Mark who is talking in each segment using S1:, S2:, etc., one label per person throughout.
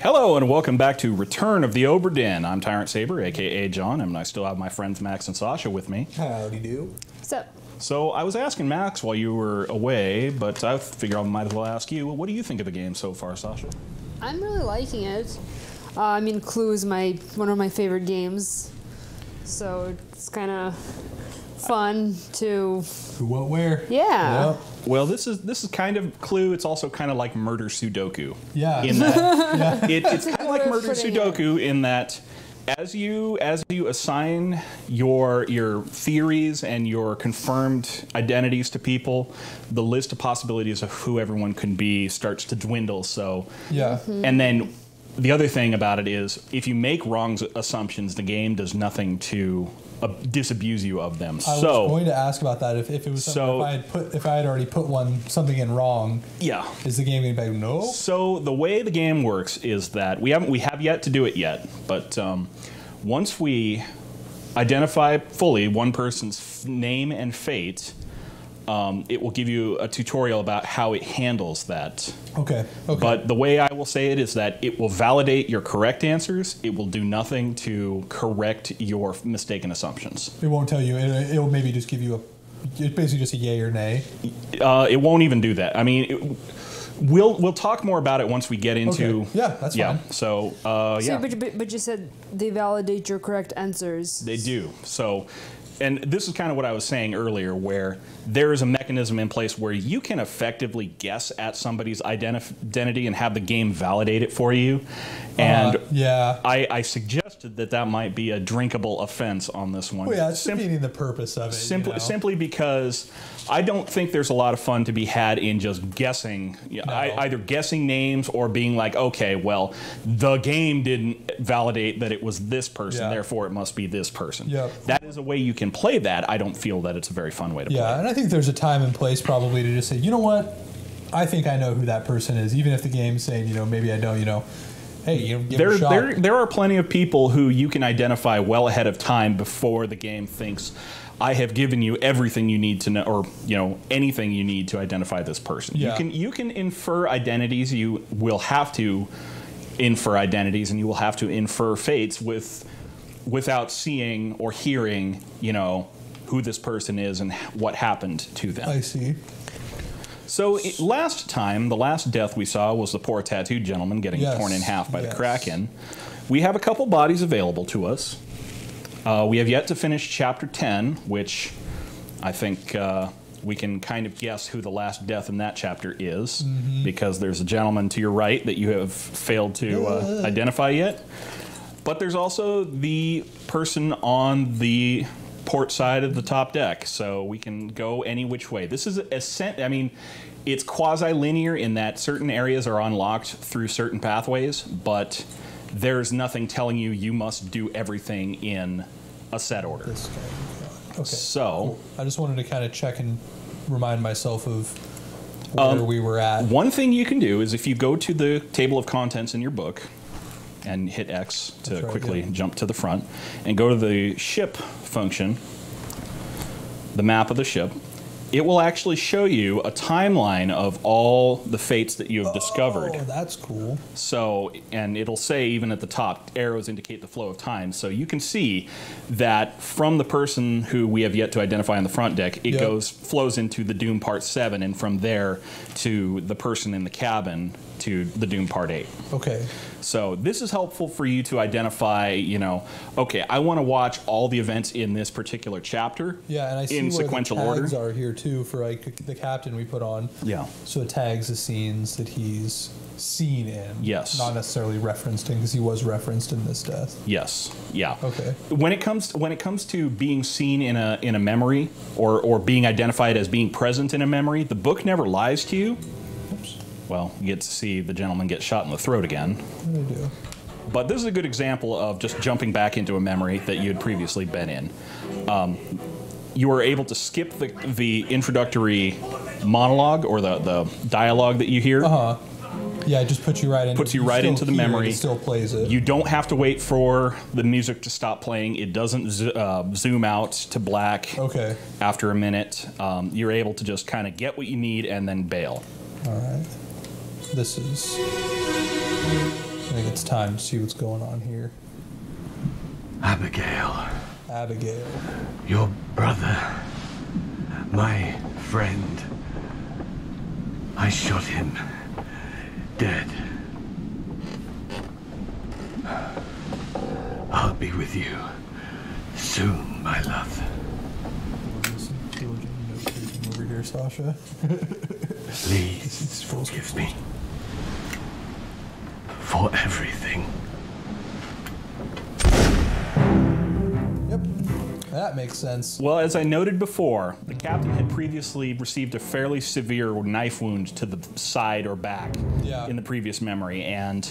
S1: Hello and welcome back to Return of the Obra Dinn. I'm Tyrant Saber, aka John, and I still have my friends Max and Sasha with me.
S2: Howdy do.
S3: What's up?
S1: So I was asking Max while you were away, but I figure I might as well ask you, what do you think of the game so far, Sasha?
S3: I'm really liking it. I mean, Clue is one of my favorite games, so it's kind of fun to.
S2: Who, what, where?
S3: Yeah.
S2: Yep.
S1: Well, this is kind of Clue. It's also kind of like Murder Sudoku.
S2: Yeah.
S1: In that,
S2: Yeah.
S1: it's kind of like Murder Sudoku in that as you assign your theories and your confirmed identities to people, the list of possibilities of who everyone can be starts to dwindle. So
S2: Yeah.
S1: and then the other thing about it is if you make wrong assumptions, the game does nothing to disabuse you of them.
S2: I was going to ask about that if it was something, if I had already put something in wrong.
S1: Yeah.
S2: Is the game going to be like, no?
S1: So the way the game works is that we have yet to do it yet, but once we identify fully one person's name and fate, it will give you a tutorial about how it handles that.
S2: Okay. Okay.
S1: But the way I will say it is that it will validate your correct answers. It will do nothing to correct your mistaken assumptions.
S2: It won't tell you. It will maybe just give you it's basically just a yay or nay.
S1: It won't even do that. I mean, we'll talk more about it once we get into.
S2: Okay. Yeah, that's fine.
S1: So yeah.
S3: But you said they validate your correct answers.
S1: They do. So. And this is kind of what I was saying earlier, where there is a mechanism in place where you can effectively guess at somebody's identity and have the game validate it for you. And
S2: yeah.
S1: I suggested that might be a drinkable offense on this one.
S2: Well, yeah, it's defeating the purpose of it.
S1: Simply because I don't think there's a lot of fun to be had in just guessing, either guessing names or being like, okay, well, the game didn't validate that it was this person, therefore it must be this person.
S2: Yep.
S1: That is a way you can play that. I don't feel that it's a very fun way to play.
S2: Yeah, and I think there's a time and place probably to just say, you know what, I think I know who that person is, even if the game's saying, maybe I don't, hey, give it a shot.
S1: There are plenty of people who you can identify well ahead of time before the game thinks, I have given you everything you need to know, or anything you need to identify this person.
S2: Yeah.
S1: You can infer identities. You will have to infer identities, and you will have to infer fates without seeing or hearing, who this person is and what happened to them.
S2: I see.
S1: So last time, the last death we saw was the poor tattooed gentleman getting torn in half by the Kraken. We have a couple bodies available to us. We have yet to finish Chapter 10, which I think we can kind of guess who the last death in that chapter is, because there's a gentleman to your right that you have failed to identify yet. But there's also the person on the port side of the top deck, so we can go any which way. This is it's quasi-linear in that certain areas are unlocked through certain pathways, but there's nothing telling you must do everything in a set order.
S2: Okay.
S1: So
S2: I just wanted to kind of check and remind myself of where we were at.
S1: One thing you can do is if you go to the table of contents in your book and hit X to quickly jump to the front and go to the ship function, the map of the ship, it will actually show you a timeline of all the fates that you have discovered.
S2: Oh, that's cool.
S1: So, and it'll say even at the top, arrows indicate the flow of time. So you can see that from the person who we have yet to identify on the front deck, it flows into the Doom Part 7, and from there to the person in the cabin to the Doom Part 8.
S2: Okay.
S1: So this is helpful for you to identify, okay, I want to watch all the events in this particular chapter
S2: and I see
S1: in sequential order.
S2: The tags are here too for the captain we put on. Yeah. So it tags the scenes that he's seen in.
S1: Yes.
S2: Not necessarily referenced in, because he was referenced in this death.
S1: Yes. Yeah.
S2: Okay.
S1: When it comes to being seen in a memory or being identified as being present in a memory, the book never lies to you.
S2: Oops.
S1: Well, you get to see the gentleman get shot in the throat again.
S2: They do.
S1: But this is a good example of just jumping back into a memory that you had previously been in. You are able to skip the introductory monologue or the dialogue that you hear.
S2: Yeah, it just puts you right into
S1: the memory.
S2: It still plays it.
S1: You don't have to wait for the music to stop playing. It doesn't zoom out to black after a minute. You're able to just kind of get what you need and then bail.
S2: All right. This is I think it's time to see what's going on here.
S4: Abigail.
S2: Abigail.
S4: Your brother. My friend. I shot him. Dead. I'll be with you soon, my love.
S2: Over here, Sasha.
S4: Please forgive me for everything.
S2: Yep, that makes sense.
S1: Well, as I noted before, the captain had previously received a fairly severe knife wound to the side or back in the previous memory, and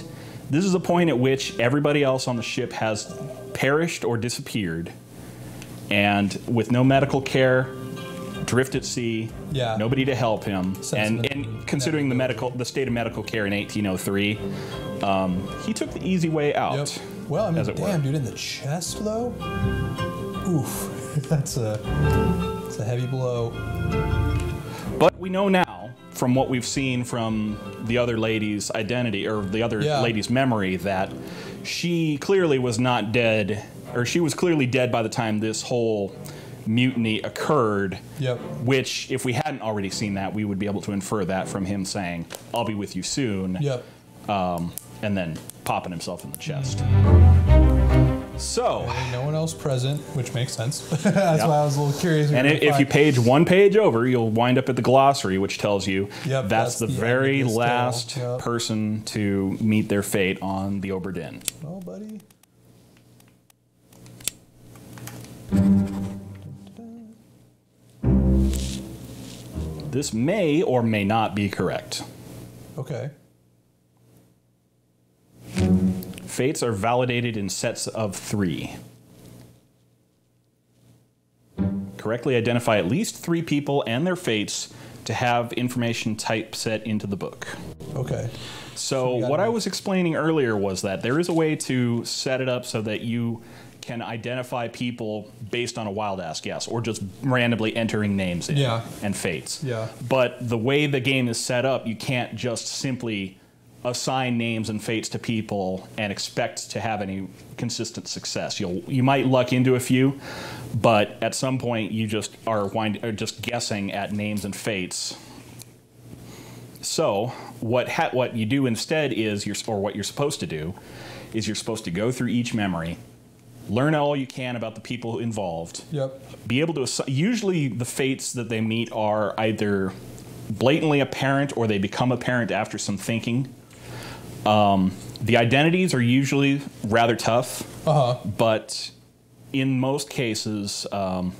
S1: this is a point at which everybody else on the ship has perished or disappeared, and with no medical care, drift at sea, nobody to help him, and considering the state of medical care in 1803, he took the easy way out.
S2: Yep. Well, I mean, damn, dude, in the chest though. Oof, that's a heavy blow.
S1: But we know now, from what we've seen from the other lady's identity, or the other lady's memory, that she clearly was not dead, or she was clearly dead by the time this whole mutiny occurred.
S2: Yep. Which,
S1: if we hadn't already seen that, we would be able to infer that from him saying, "I'll be with you soon."
S2: Yep.
S1: And then popping himself in the chest. So,
S2: no one else present, which makes sense. That's why I was a little curious.
S1: And if you page one page over, you'll wind up at the glossary, which tells you that's the very last person to meet their fate on the Obra Dinn.
S2: Well, buddy.
S1: This may or may not be correct.
S2: Okay.
S1: Fates are validated in sets of 3. Correctly identify at least 3 people and their fates to have information typeset into the book.
S2: Okay.
S1: So what I was explaining earlier was that there is a way to set it up so that you can identify people based on a wild-ass guess, or just randomly entering names in and fates.
S2: Yeah.
S1: But the way the game is set up, you can't just simply assign names and fates to people and expect to have any consistent success. You might luck into a few, but at some point you just are just guessing at names and fates. So what you do instead is, or what you're supposed to do, is you're supposed to go through each memory, learn all you can about the people involved.
S2: Yep.
S1: Be able to usually the fates that they meet are either blatantly apparent or they become apparent after some thinking. The identities are usually rather tough, but in most cases,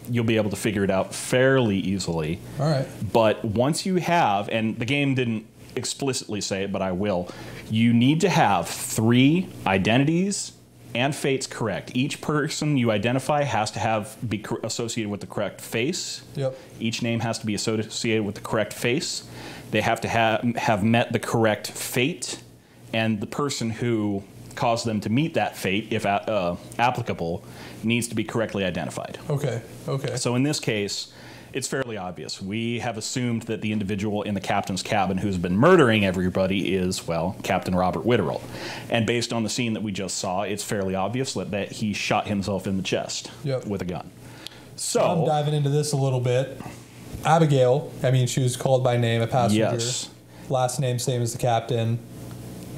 S1: you'll be able to figure it out fairly easily.
S2: All right.
S1: But once you have, and the game didn't explicitly say it, but I will, you need to have 3 identities and fates correct. Each person you identify has to be associated with the correct face.
S2: Yep.
S1: Each name has to be associated with the correct face. They have to have met the correct fate, and the person who caused them to meet that fate, if applicable, needs to be correctly identified.
S2: Okay. Okay.
S1: So in this case, it's fairly obvious. We have assumed that the individual in the captain's cabin who's been murdering everybody is, well, Captain Robert Witterell. And based on the scene that we just saw, it's fairly obvious that he shot himself in the chest with a gun. So
S2: I'm diving into this a little bit. Abigail, I mean, she was called by name, a passenger.
S1: Yes.
S2: Last name same as the captain.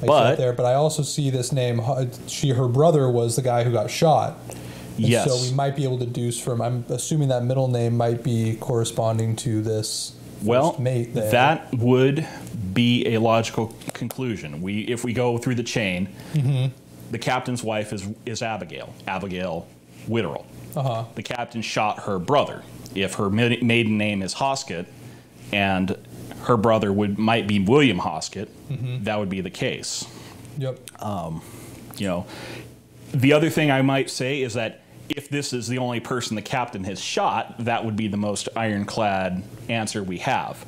S2: But I also see this name. Her brother was the guy who got shot. And so we might be able to deduce from. I'm assuming that middle name might be corresponding to this mate there.
S1: That would be a logical conclusion. If we go through the chain, the captain's wife is Abigail. Abigail Witterell. The captain shot her brother. If her maiden name is Hoskett, and her brother might be William Hoskett, that would be the case.
S2: Yep.
S1: The other thing I might say is that if this is the only person the captain has shot, that would be the most ironclad answer we have.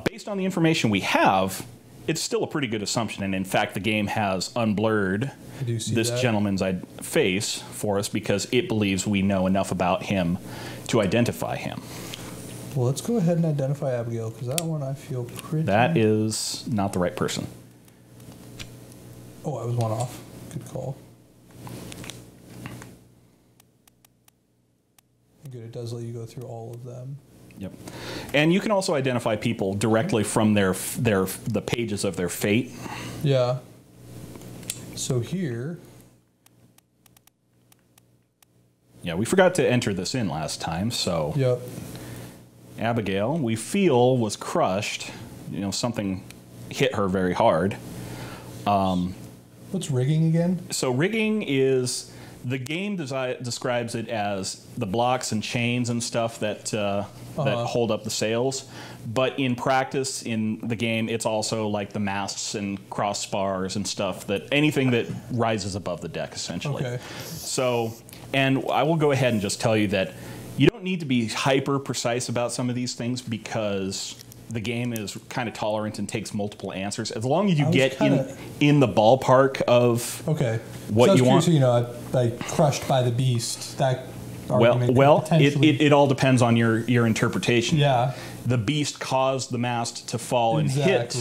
S1: Based on the information we have, it's still a pretty good assumption, and in fact the game has unblurred this gentleman's face for us because it believes we know enough about him to identify him.
S2: Well, let's go ahead and identify Abigail, because that one I feel pretty...
S1: That is not the right person.
S2: Oh, I was one off. Good call. Good, it does let you go through all of them.
S1: Yep. And you can also identify people directly from the pages of their fate.
S2: Yeah. So here...
S1: Yeah, we forgot to enter this in last time, so...
S2: Yep.
S1: Abigail, we feel, was crushed. You know, something hit her very hard.
S2: What's rigging again?
S1: So rigging is... The game describes it as the blocks and chains and stuff that that hold up the sails. But in practice, in the game, it's also like the masts and crossbars and stuff, that anything that rises above the deck, essentially.
S2: Okay.
S1: So, and I will go ahead and just tell you that you don't need to be hyper precise about some of these things, because the game is kind of tolerant and takes multiple answers. As long as you get in the ballpark of what you want.
S2: You know, like crushed by the beast. That
S1: it all depends on your interpretation.
S2: Yeah.
S1: The beast caused the mast to fall and hit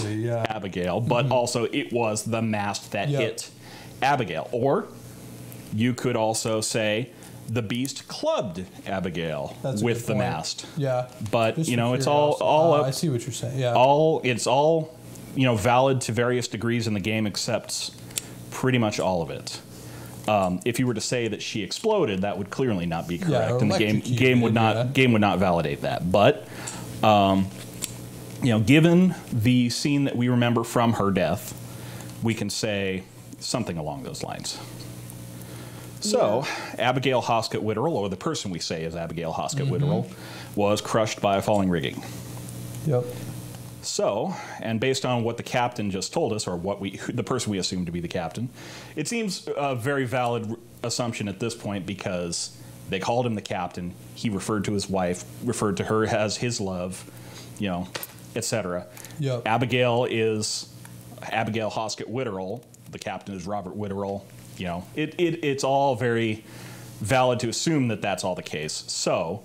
S1: Abigail, but also it was the mast that hit Abigail. Or you could also say the beast clubbed Abigail with the mast.
S2: Yeah.
S1: But, you know, it's all up.
S2: I see what you're saying. Yeah.
S1: It's all, you know, valid to various degrees in the game, except pretty much all of it. If you were to say that she exploded, that would clearly not be correct, and the game would not validate that. But you know, given the scene that we remember from her death, we can say something along those lines. So, Abigail Hoskett Witterell, or the person we say is Abigail Hoskett Witterell, was crushed by a falling rigging.
S2: Yep.
S1: So, and based on what the captain just told us, or the person we assume to be the captain, it seems a very valid assumption at this point, because they called him the captain, he referred to his wife, referred to her as his love, you know, etc.
S2: Yep.
S1: Abigail is Abigail Hoskett Witterell, the captain is Robert Witterell. You know, it's all very valid to assume that that's all the case. So,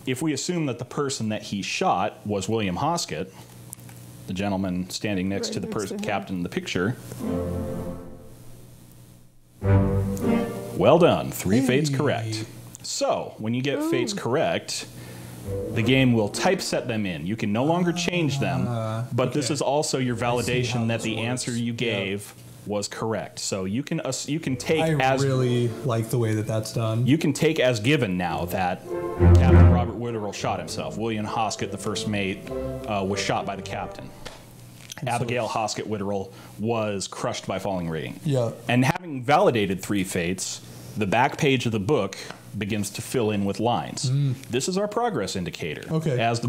S1: if we assume that the person that he shot was William Hoskett, the gentleman standing next to the captain in the picture, well done, 3 fates correct. So, when you get fates correct, the game will typeset them in. You can no longer change them, but this is also your validation that the answer you gave was correct. So you can take
S2: I really like the way that that's done.
S1: You can take as given now that Captain Robert Witterell shot himself. William Hoskett, the first mate, was shot by the captain. Abigail Hoskett Witterell was crushed by falling rigging.
S2: Yeah.
S1: And having validated 3 fates, the back page of the book begins to fill in with lines. This is our progress indicator.
S2: Okay,
S1: as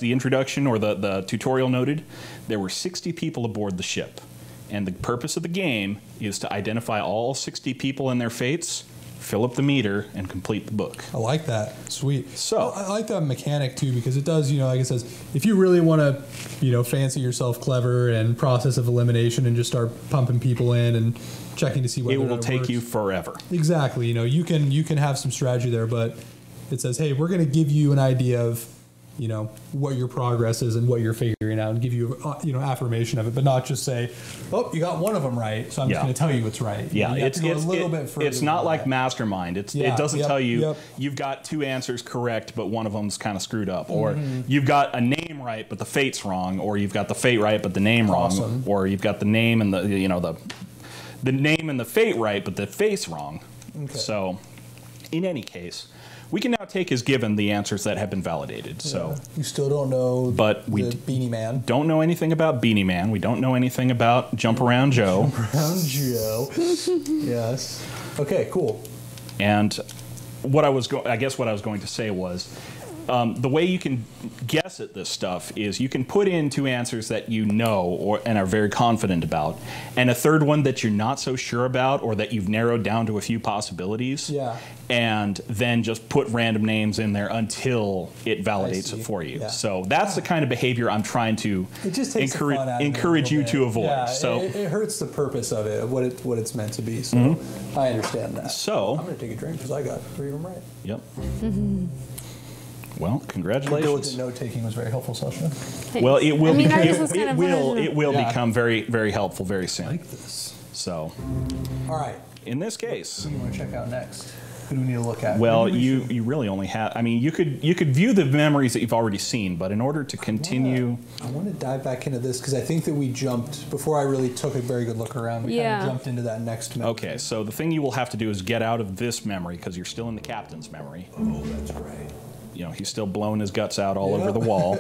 S1: the introduction or the tutorial noted, there were 60 people aboard the ship. And the purpose of the game is to identify all 60 people and their fates, fill up the meter, and complete the book.
S2: I like that. Sweet.
S1: So
S2: I like that mechanic too, because it does, you know, like it says, if you really want to, you know, fancy yourself clever and process of elimination and just start pumping people in and checking to see whether
S1: it will take you forever.
S2: Exactly. You know, you can have some strategy there, but it says, hey, we're going to give you an idea of, you know, what your progress is and what you're figuring out, and give you, you know, affirmation of it, but not just say, oh, you got one of them right, so I'm just going to tell you what's right.
S1: Yeah,
S2: you have to go a little bit further.
S1: It's not like Mastermind. It doesn't tell you you've got 2 answers correct, but one of them's kind of screwed up, or you've got a name right, but the fate's wrong, or you've got the fate right, but the name wrong, or you've got the name and the name and the fate right, but the face wrong. Okay. So, in any case, we can now take as given the answers that have been validated. Yeah. So
S2: you still don't know
S1: we
S2: Beanie Man.
S1: Don't know anything about Beanie Man. We don't know anything about Jump Around Joe.
S2: Jump Around Joe. Yes. Okay, cool.
S1: And what I was going to say was, the way you can guess at this stuff is you can put in 2 answers that you know and are very confident about, and a third one that you're not so sure about, or that you've narrowed down to a few possibilities.
S2: Yeah.
S1: And then just put random names in there until it validates it for you. Yeah. So that's the kind of behavior I'm trying to encourage you to avoid.
S2: Yeah,
S1: so
S2: it hurts the purpose of it, what it's meant to be. So I understand that.
S1: So
S2: I'm going to take a drink because I got 3 of them right.
S1: Yep. Well, congratulations.
S2: Diligent note-taking was very helpful, Sasha.
S1: Well, it will become very, very helpful very soon.
S2: I like this.
S1: So,
S2: all right.
S1: In this case,
S2: Who do you want to check out next? Who do we need to look at?
S1: Well, you really only have. I mean, you could view the memories that you've already seen, but in order to continue,
S2: I want to dive back into this because I think that we jumped before I really took a very good look around. We kind of jumped into that next memory.
S1: Okay, so the thing you will have to do is get out of this memory because you're still in the captain's memory.
S2: Oh, that's right.
S1: You know, he's still blowing his guts out all over the wall.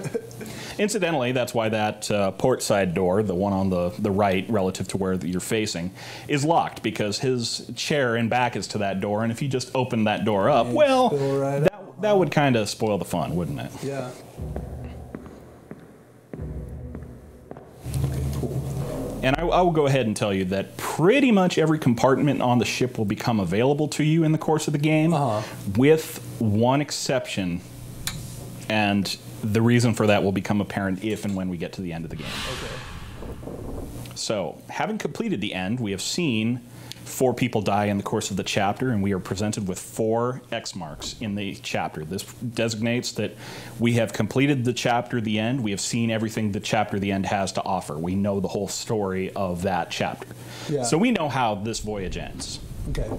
S1: Incidentally, that's why that port side door, the one on the right relative to where you're facing, is locked because his chair and back is to that door, and if you just open that door up, well, that would kind of spoil the fun, wouldn't it?
S2: Yeah. Okay, cool.
S1: And I will go ahead and tell you that pretty much every compartment on the ship will become available to you in the course of the game, with one exception, and the reason for that will become apparent if and when we get to the end of the game.
S2: Okay.
S1: So, having completed the end, we have seen 4 people die in the course of the chapter, and we are presented with 4 X marks in the chapter. This designates that we have completed the chapter, the end. We have seen everything the chapter, the end has to offer. We know the whole story of that chapter. Yeah. So we know how this voyage ends.
S2: Okay.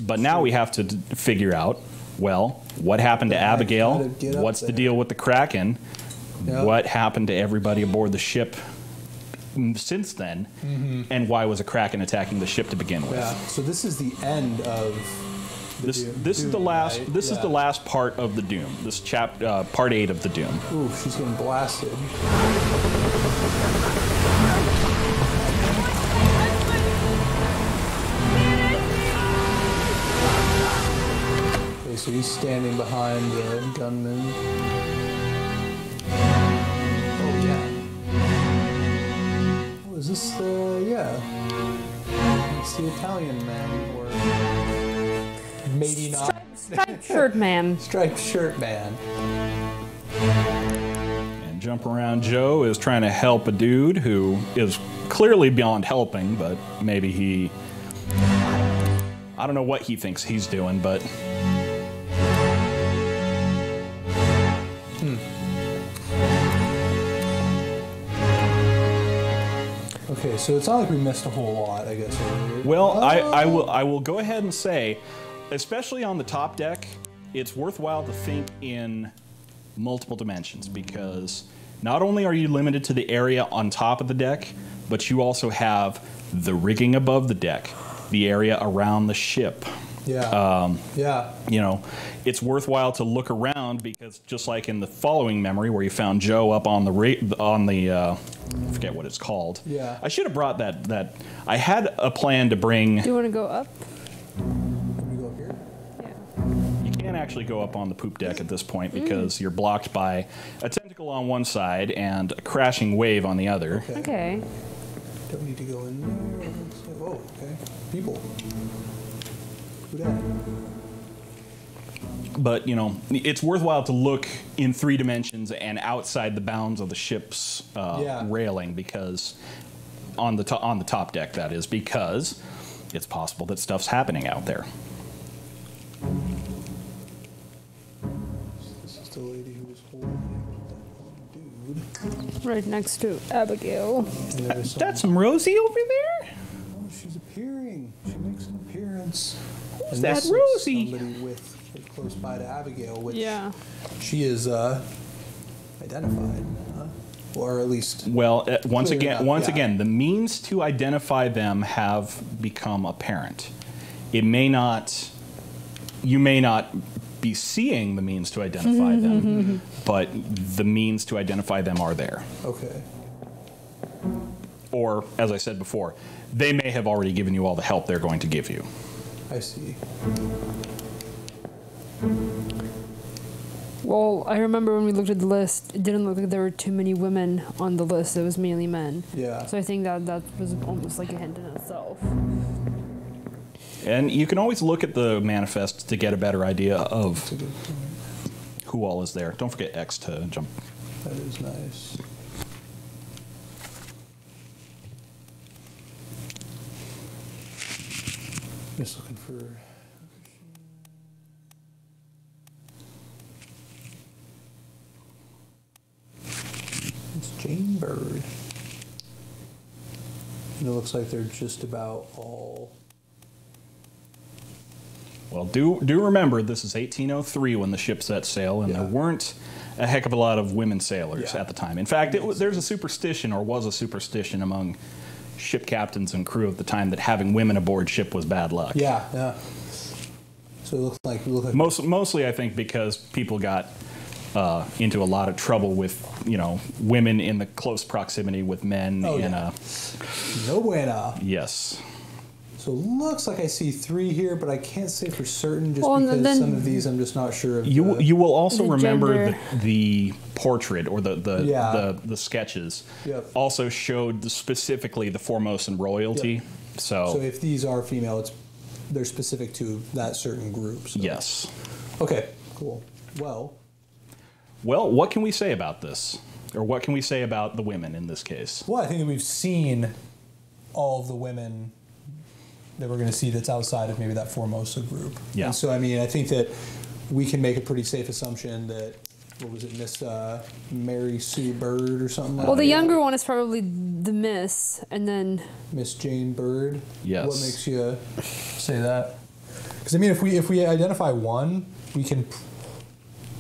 S1: But now we have to figure out, well, what happened to Abigail? What's the deal with the Kraken? Yep. What happened to everybody aboard the ship since then, and why was a Kraken attacking the ship to begin with?
S2: Yeah. So this is the end of
S1: this is the last. Right? This is the last part of the Doom. This part 8 of the Doom.
S2: Ooh, she's getting blasted. Okay, so he's standing behind the gunman. Oh yeah. Is this the, it's the Italian man, or maybe not.
S3: Striped shirt man.
S2: Striped shirt man.
S1: And Jump Around Joe is trying to help a dude who is clearly beyond helping, but maybe he, I don't know what he thinks he's doing, but.
S2: Okay, so it's not like we missed a whole lot, I guess.
S1: Well, I will go ahead and say, especially on the top deck, it's worthwhile to think in multiple dimensions because not only are you limited to the area on top of the deck, but you also have the rigging above the deck, the area around the ship.
S2: Yeah.
S1: You know, it's worthwhile to look around because just like in the following memory where you found Joe up on the I forget what it's called.
S2: Yeah.
S1: I should have brought that. I had a plan to bring.
S3: Do you want to go up?
S2: Can we go up here?
S3: Yeah.
S1: You can't actually go up on the poop deck at this point because you're blocked by a tentacle on one side and a crashing wave on the other.
S3: Okay.
S2: Don't need to go in there. Oh, okay. People. Who that?
S1: But, you know, it's worthwhile to look in 3 dimensions and outside the bounds of the ship's railing because on the top deck, that is, because it's possible that stuff's happening out there.
S2: This is the lady who was holding that dude.
S3: Right next to Abigail.
S1: That's some Rosie over there?
S2: Oh, she's appearing. She makes an appearance.
S1: Who's that Rosie?
S2: Somebody with close by to Abigail, which
S3: she
S2: is identified, or at least.
S1: Well, once again, the means to identify them have become apparent. It may not. You may not be seeing the means to identify them, but the means to identify them are there.
S2: Okay.
S1: Or, as I said before, they may have already given you all the help they're going to give you.
S2: I see.
S3: Well, I remember when we looked at the list, it didn't look like there were too many women on the list. It was mainly men.
S2: Yeah.
S3: So I think that was almost like a hint in itself.
S1: And you can always look at the manifest to get a better idea of who all is there. Don't forget X to jump.
S2: That is nice. Just looking for. It's Jane Bird. And it looks like they're just about all...
S1: Well, do remember, this is 1803 when the ship set sail, and there weren't a heck of a lot of women sailors at the time. In fact, there's a superstition, or was a superstition, among ship captains and crew at the time that having women aboard ship was bad luck.
S2: Yeah, yeah. So it looks like...
S1: Mostly, I think, because people got into a lot of trouble with, women in the close proximity with men.
S2: No bueno.
S1: Yes.
S2: So it looks like I see 3 here, but I can't say for certain just because some of these I'm just not sure of.
S1: You will also remember the portrait or the sketches also showed specifically the Formosan royalty.
S2: Yep. So if these are female, they're specific to that certain group. So.
S1: Yes.
S2: Okay, cool. Well,
S1: what can we say about this? Or what can we say about the women in this case?
S2: Well, I think that we've seen all of the women that we're going to see that's outside of maybe that Formosa group.
S1: Yeah.
S2: And so, I mean, I think that we can make a pretty safe assumption that, what was it, Miss Mary Sue Bird or something like that?
S3: Well, the younger one is probably the Miss, and then...
S2: Miss Jane Bird?
S1: Yes.
S2: What makes you say that? Because, I mean, if we identify one, we can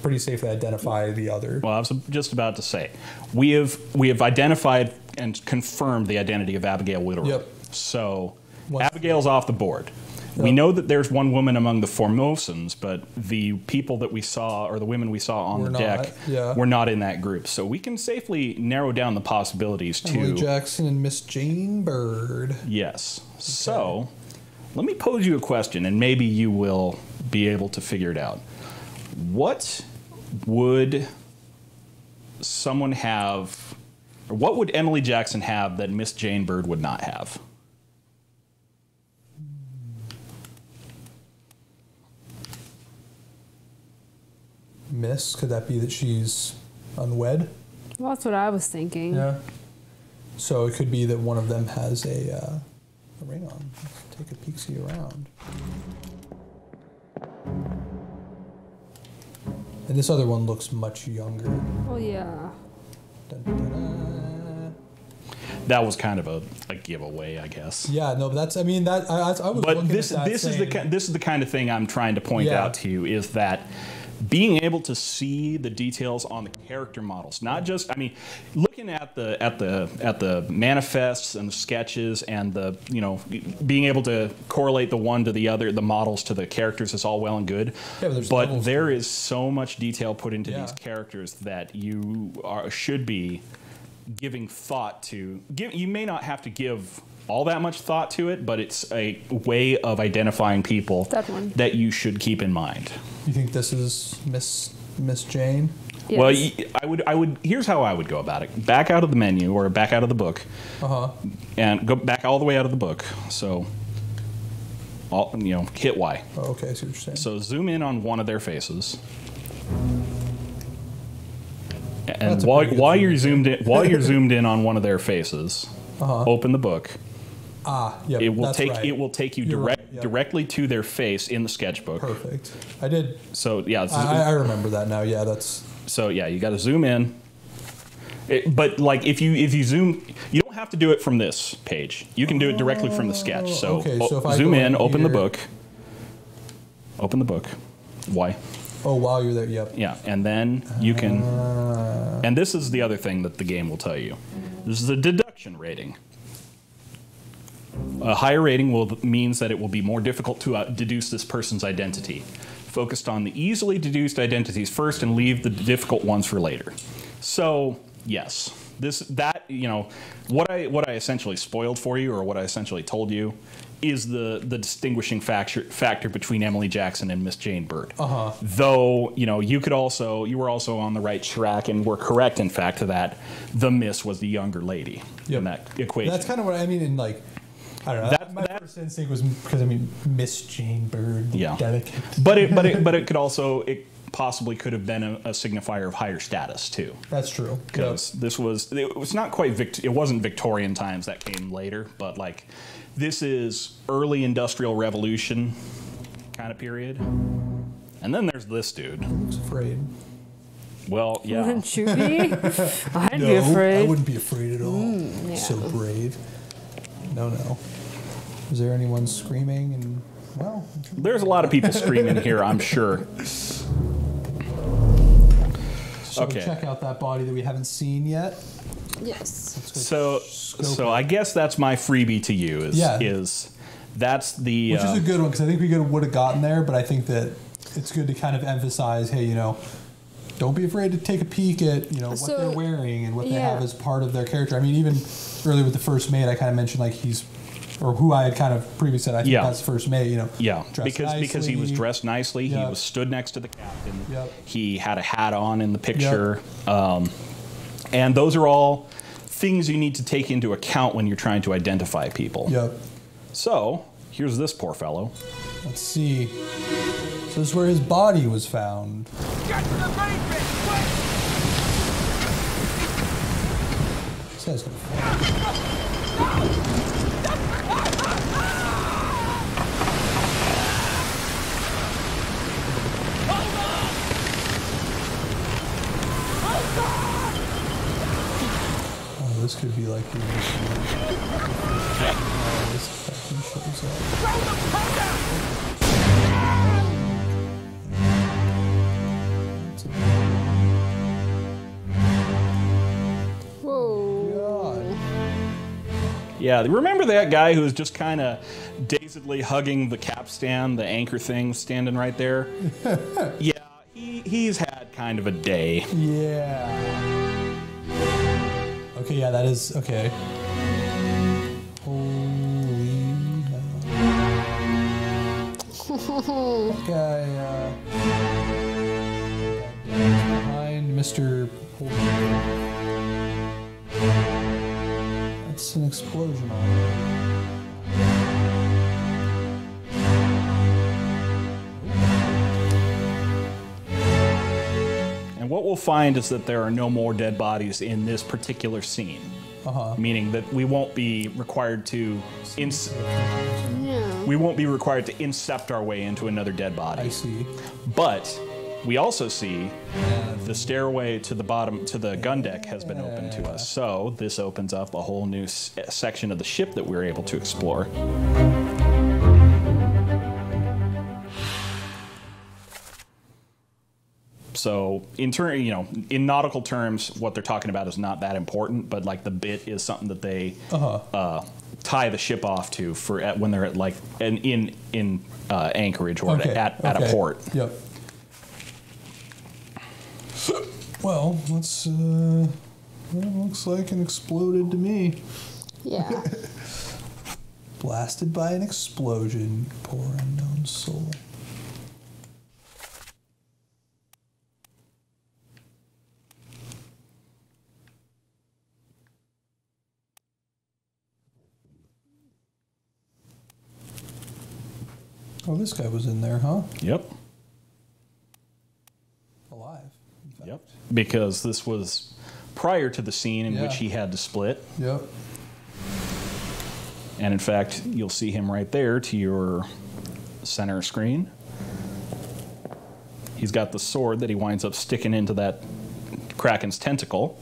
S2: pretty safely identify the other.
S1: Well, I was just about to say, we have identified and confirmed the identity of Abigail Whittle.
S2: Yep.
S1: So... Abigail's off the board. Yep. We know that there's one woman among the Formosans, but the people that we saw, or the women we saw on the deck, were not in that group. So we can safely narrow down the possibilities to...
S2: Emily Jackson and Miss Jane Bird.
S1: Yes. Okay. So let me pose you a question, and maybe you will be able to figure it out. What would someone have, or what would Emily Jackson have that Miss Jane Bird would not have?
S2: Miss, could that be that she's unwed?
S3: Well, that's what I was thinking.
S2: Yeah. So it could be that one of them has a ring on. Let's take a peek-see around. And this other one looks much younger.
S3: Oh, yeah.
S2: Dun, dun, dun.
S1: That was kind of a giveaway, I guess.
S2: Yeah, no, but that's, I mean, that I was
S1: but
S2: looking at that
S1: this is the kind of thing I'm trying to point out to you, is that being able to see the details on the character models, not just, I mean, looking at the manifests and the sketches and the, being able to correlate the one to the other, the models to the characters is all well and good. Yeah, but there is so much detail put into these characters that you should be giving thought to. You may not have to give all that much thought to it, but it's a way of identifying people that you should keep in mind.
S2: You think this is Miss Jane?
S3: Yes.
S1: Well, I would. Here's how I would go about it: back out of the menu or back out of the book, and go back all the way out of the book. So, hit Y.
S2: Oh, okay, I see what you're saying.
S1: So zoom in on one of their faces, and while you're zoomed in on one of their faces, open the book.
S2: Yep,
S1: it will take you directly to their face in the sketchbook.
S2: Perfect. I did.
S1: So yeah,
S2: I remember that now. Yeah, that's.
S1: So yeah, you got to zoom in. But like if you zoom, you don't have to do it from this page. You can do it directly from the sketch. So,
S2: so if I
S1: zoom in, open
S2: here,
S1: the book. Open the book. Why?
S2: Oh, while you're there, yep.
S1: Yeah, and then you can. And this is the other thing that the game will tell you. This is a deduction rating. A higher rating means that it will be more difficult to deduce this person's identity. Focused on the easily deduced identities first and leave the difficult ones for later. So, yes, what I essentially spoiled for you, or what I essentially told you, is the distinguishing factor between Emily Jackson and Miss Jane Bird. Though, you were also on the right track and were correct, in fact, that the Miss was the younger lady in that equation.
S2: That's kind of what I mean in like. I don't know. My first instinct was because Miss Jane Bird, delicate.
S1: But it possibly could have been a signifier of higher status too.
S2: That's true.
S1: Because it was not quite it wasn't Victorian times, that came later, but like this is early Industrial Revolution kind of period. And then there's this dude.
S2: Looks afraid.
S1: Well, yeah.
S3: Wouldn't you be? I'd be afraid.
S2: I wouldn't be afraid at all. So brave. no. Is there anyone screaming? And well,
S1: there's a lot of people screaming here, I'm sure.
S2: So check out that body that we haven't seen yet.
S3: Yes.
S1: So I guess that's my freebie to you. Is that's the
S2: which is a good one because I think we would have gotten there, but I think that it's good to kind of emphasize, hey, don't be afraid to take a peek at what they're wearing and what they have as part of their character. I mean, even earlier with the first mate, I kind of mentioned like who I had kind of previously said I think that's first mate.
S1: Because he was dressed nicely, he was stood next to the captain. He had a hat on in the picture, and those are all things you need to take into account when you're trying to identify people. So here's this poor fellow.
S2: Let's see. So this is where his body was found.
S4: Get to the basement, quick!
S2: This guy's gonna fall. Oh, this could be like the this fucking shows up.
S1: Yeah, remember that guy who was just kind of dazedly hugging the capstan, the anchor thing standing right there? Yeah, he's had kind of a day.
S2: Yeah. Okay, yeah, that is, okay. Holy hell. That guy, behind Mr. That's an explosion on it.
S1: And what we'll find is that there are no more dead bodies in this particular scene. Meaning that we won't be required to we won't be required to incept our way into another dead body.
S2: I see.
S1: But we also see the stairway to the bottom, to the gun deck has been opened to us. So this opens up a whole new section of the ship that we're able to explore. So in nautical terms, what they're talking about is not that important, but like the bit is something that they tie the ship off to for when they're at like in anchorage or at a port.
S2: Yep. Well, let's. Well, looks like an exploded to me.
S3: Yeah.
S2: Blasted by an explosion, poor unknown soul. Oh, this guy was in there, huh?
S1: Yep.
S2: Alive.
S1: Yep. Because this was prior to the scene in which he had to split.
S2: Yep.
S1: And in fact, you'll see him right there to your center screen. He's got the sword that he winds up sticking into that Kraken's tentacle.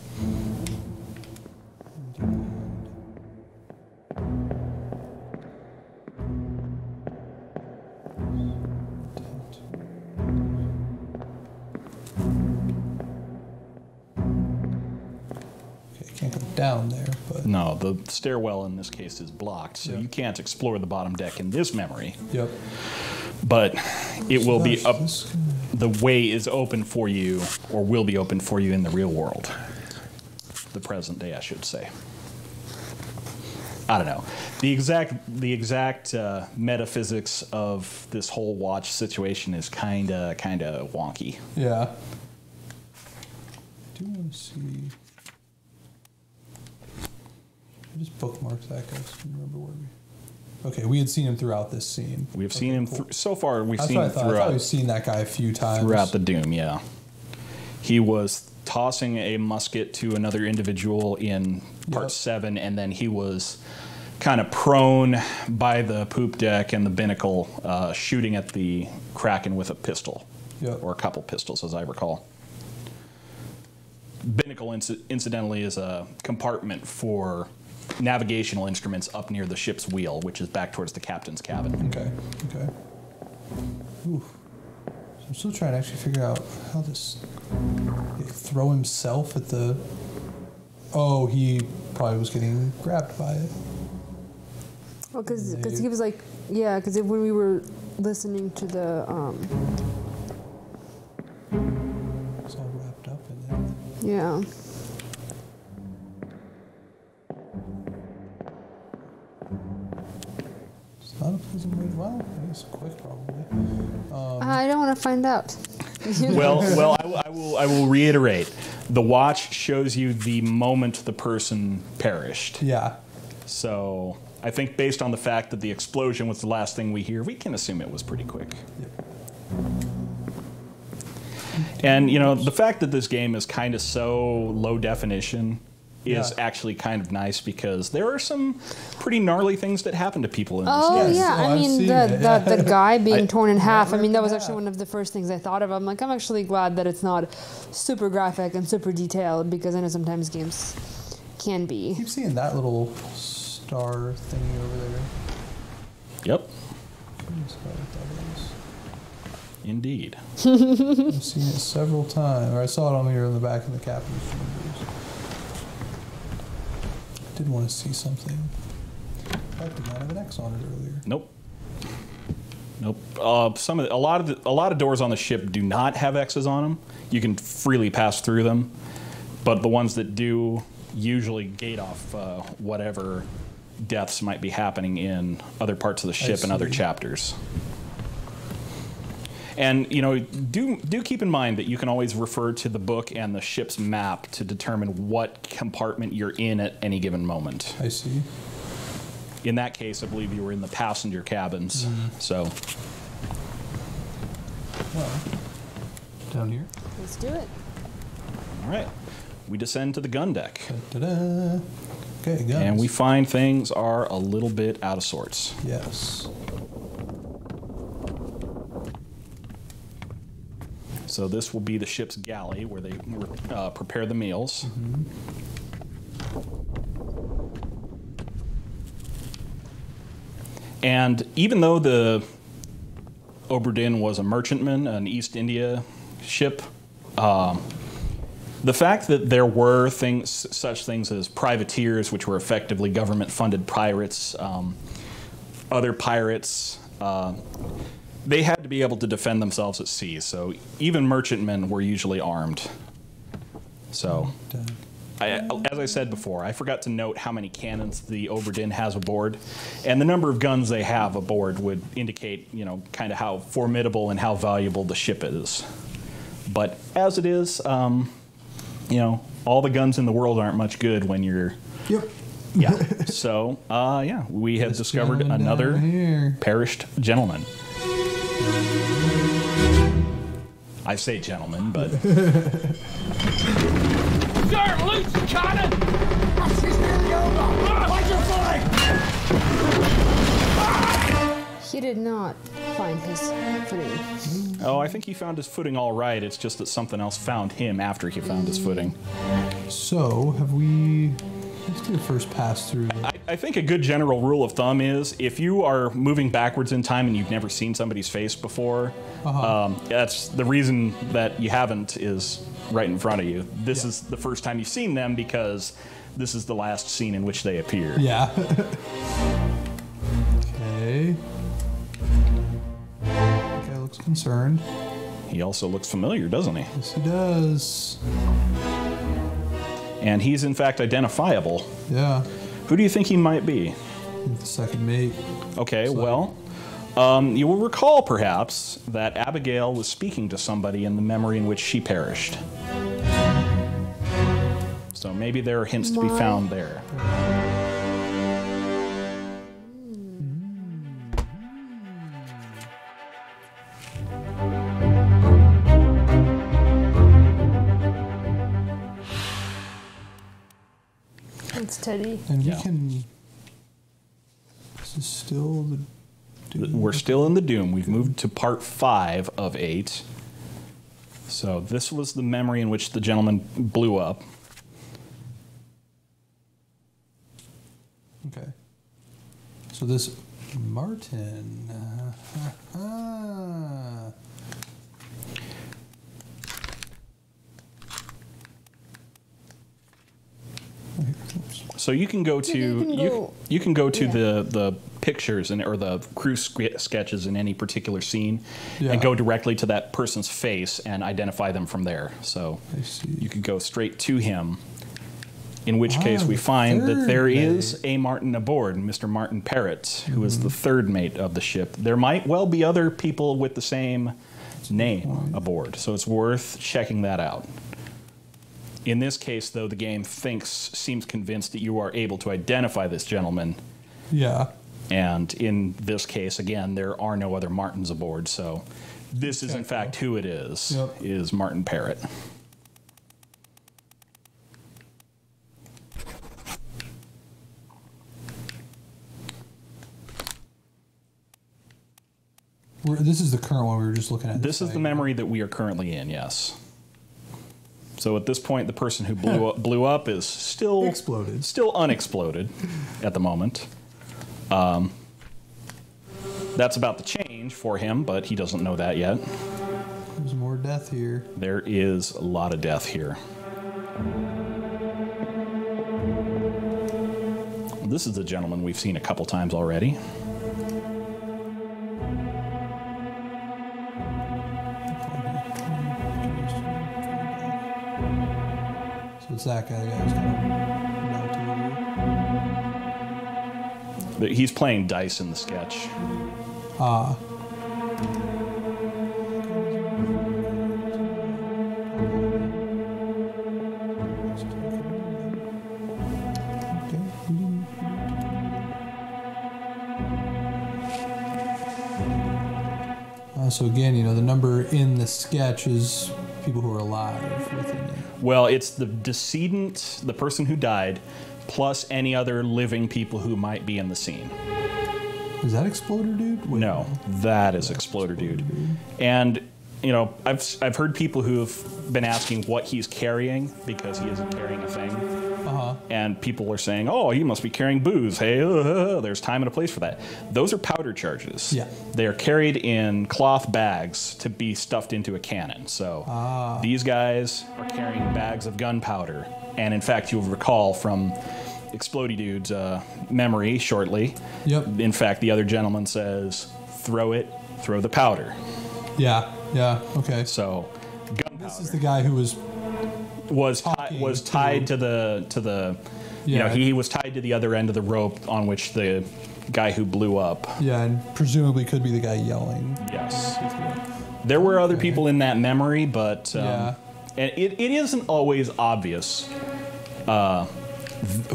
S2: Down there, but
S1: no, the stairwell in this case is blocked, so you can't explore the bottom deck in this memory.
S2: Yep.
S1: But it will be up. The way is open for you, or will be open for you in the real world. The present day, I should say. I don't know. The exact metaphysics of this whole watch situation is kind of wonky.
S2: Yeah. I do want to see. I just bookmarked that guy. So I remember where we. Okay, we had seen him throughout this scene.
S1: We've seen him so far. We've
S2: That's
S1: seen him
S2: I
S1: throughout.
S2: thought we've seen that guy a few times
S1: throughout the Doom. Yeah, he was tossing a musket to another individual in part 7, and then he was kind of prone by the poop deck and the binnacle, shooting at the Kraken with a pistol, or a couple pistols, as I recall. Binnacle, incidentally, is a compartment for navigational instruments up near the ship's wheel, which is back towards the captain's cabin.
S2: Okay. Ooh. I'm still trying to actually figure out how this... throw himself at the... Oh, he probably was getting grabbed by it.
S3: Well, because he was like... Yeah, because when we were listening to the...
S2: It's all wrapped up in it.
S3: Yeah.
S2: It's not a pleasant way. Well, I guess quick probably.
S3: I don't want to find out.
S1: Well, I will reiterate. The watch shows you the moment the person perished.
S2: Yeah.
S1: So I think based on the fact that the explosion was the last thing we hear, we can assume it was pretty quick.
S2: Yep.
S1: And, you know, the fact that this game is kind of so low definition is actually kind of nice because there are some pretty gnarly things that happen to people in this game.
S3: Oh, yeah. I mean, the guy being torn in half, I mean, that was
S2: half.
S3: actually one of the first things I thought of. I'm like, I'm actually glad that it's not super graphic and super detailed because I know sometimes games can be.
S2: I keep seeing that little star thingy over there.
S1: Yep.
S2: I'm just what that is.
S1: Indeed.
S2: I've seen it several times. Or I saw it on here in the back of the captain's chambers. Did want to see something. That did not have an X on it earlier.
S1: Nope. A lot of doors on the ship do not have X's on them. You can freely pass through them, but the ones that do usually gate off whatever deaths might be happening in other parts of the ship and other chapters. And, you know, do keep in mind that you can always refer to the book and the ship's map to determine what compartment you're in at any given moment.
S2: I see.
S1: In that case, I believe you were in the passenger cabins. Mm-hmm. So.
S2: Well, down here.
S3: Let's do it.
S1: All right. We descend to the gun deck.
S2: Da-da-da. Okay, guns.
S1: And we find things are a little bit out of sorts.
S2: Yes.
S1: So this will be the ship's galley where they prepare the meals.
S2: Mm-hmm.
S1: And even though the Obra Dinn was a merchantman, an East India ship, the fact that there were such things as privateers, which were effectively government-funded pirates, other pirates, they had to be able to defend themselves at sea. So even merchantmen were usually armed. So, as I said before, I forgot to note how many cannons the Obra Dinn has aboard, and the number of guns they have aboard would indicate, you know, kind of how formidable and how valuable the ship is. But as it is, you know, all the guns in the world aren't much good when you're.
S2: Yep.
S1: Yeah. So, yeah, we have discovered another perished gentleman. I say gentleman, but.
S5: Sir, loose the cannon! She's nearly over! Watch your footing!
S3: He did not find his footing.
S1: Oh, I think he found his footing all right. It's just that something else found him after he found his footing.
S2: So, have we... Let's do a first pass through.
S1: I think a good general rule of thumb is if you are moving backwards in time and you've never seen somebody's face before, that's the reason that you haven't is right in front of you. This is the first time you've seen them because this is the last scene in which they appear.
S2: Yeah. Okay. Okay, looks concerned.
S1: He also looks familiar, doesn't he?
S2: Yes, he does.
S1: And he's in fact identifiable.
S2: Yeah.
S1: Who do you think he might be?
S2: The second mate.
S1: Okay, well, you will recall perhaps that Abigail was speaking to somebody in the memory in which she perished. So maybe there are hints to be found there.
S3: It's Teddy.
S2: And we can... This is still the Doom.
S1: We're still in the Doom. We've moved to part 5 of 8. So this was the memory in which the gentleman blew up.
S2: Okay. So this Martin.
S1: So you can go to you can go to the pictures or the crew sketches in any particular scene and go directly to that person's face and identify them from there. So you could go straight to him. In which case we find that there is a Martin aboard, Mr. Martin Parrott, who is the third mate of the ship. There might well be other people with the same name aboard, so it's worth checking that out. In this case, though, the game seems convinced that you are able to identify this gentleman.
S2: Yeah.
S1: And in this case, again, there are no other Martins aboard, so this is in fact who it is, is Martin Parrott.
S2: This is the current one we were just looking at.
S1: This is the memory that we are currently in, yes. So at this point, the person who blew up is still
S2: exploded,
S1: still unexploded at the moment. That's about to change for him, but he doesn't know that yet.
S2: There's more death here.
S1: There is a lot of death here. This is the gentleman we've seen a couple times already.
S2: It's that guy. The guy who's kind of
S1: He's playing dice in the sketch.
S2: Ah. So again, you know, the number in the sketch is people who are alive within it.
S1: Well, it's the decedent, the person who died, plus any other living people who might be in the scene.
S2: Is that Exploder Dude? Wait,
S1: no, that is Exploder Dude. And, you know, I've heard people who've been asking what he's carrying because he isn't carrying a thing. And people are saying, oh, he must be carrying booze. Hey, there's time and a place for that. Those are powder charges.
S2: Yeah.
S1: They are carried in cloth bags to be stuffed into a cannon. So these guys are carrying bags of gunpowder. And in fact, you'll recall from Explody Dude's memory shortly.
S2: Yep.
S1: In fact, the other gentleman says, throw the powder.
S2: Yeah, yeah, okay.
S1: So, gunpowder.
S2: This is the guy who was
S1: tied to the you know, he was tied to the other end of the rope on which the guy who blew up.
S2: Yeah, and presumably could be the guy yelling.
S1: Yes. There were other people in that memory, but and it isn't always obvious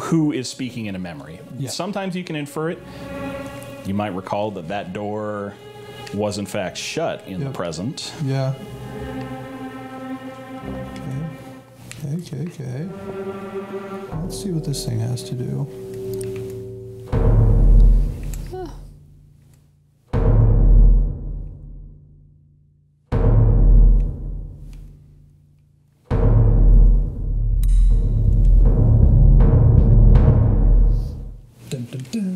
S1: who is speaking in a memory. Yeah. Sometimes you can infer it. You might recall that door was in fact shut in the present.
S2: Yeah. Okay. Let's see what this thing has to do. Dun, dun, dun.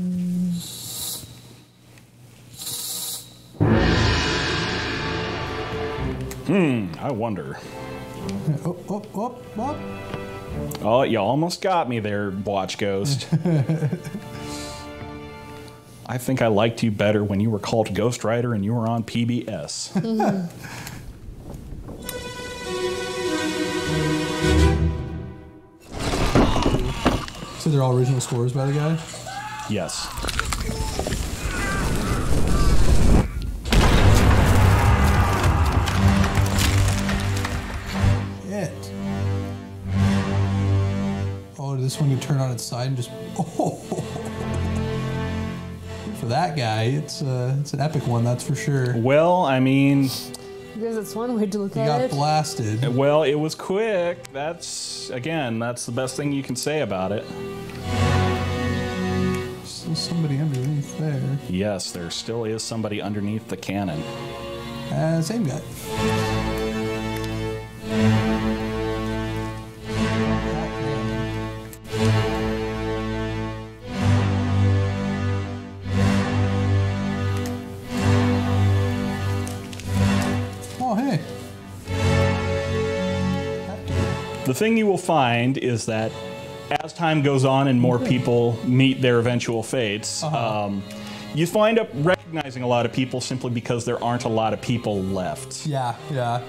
S1: I wonder.
S2: Oh.
S1: Oh, you almost got me there, Watch Ghost. I think I liked you better when you were called Ghost Rider and you were on PBS.
S2: So they're all original scores by the guy?
S1: Yes. Oh,
S2: this one you turn on its side and just for that guy, it's an epic one, that's for sure.
S1: Well, I mean,
S3: because it's one way to look
S2: at it. He got blasted.
S1: Well, it was quick. That's the best thing you can say about it.
S2: Still somebody underneath there.
S1: Yes, there still is somebody underneath the cannon.
S2: Same guy.
S1: the thing you will find is that as time goes on and more people meet their eventual fates, you find up recognizing a lot of people simply because there aren't a lot of people left.
S2: Yeah, yeah.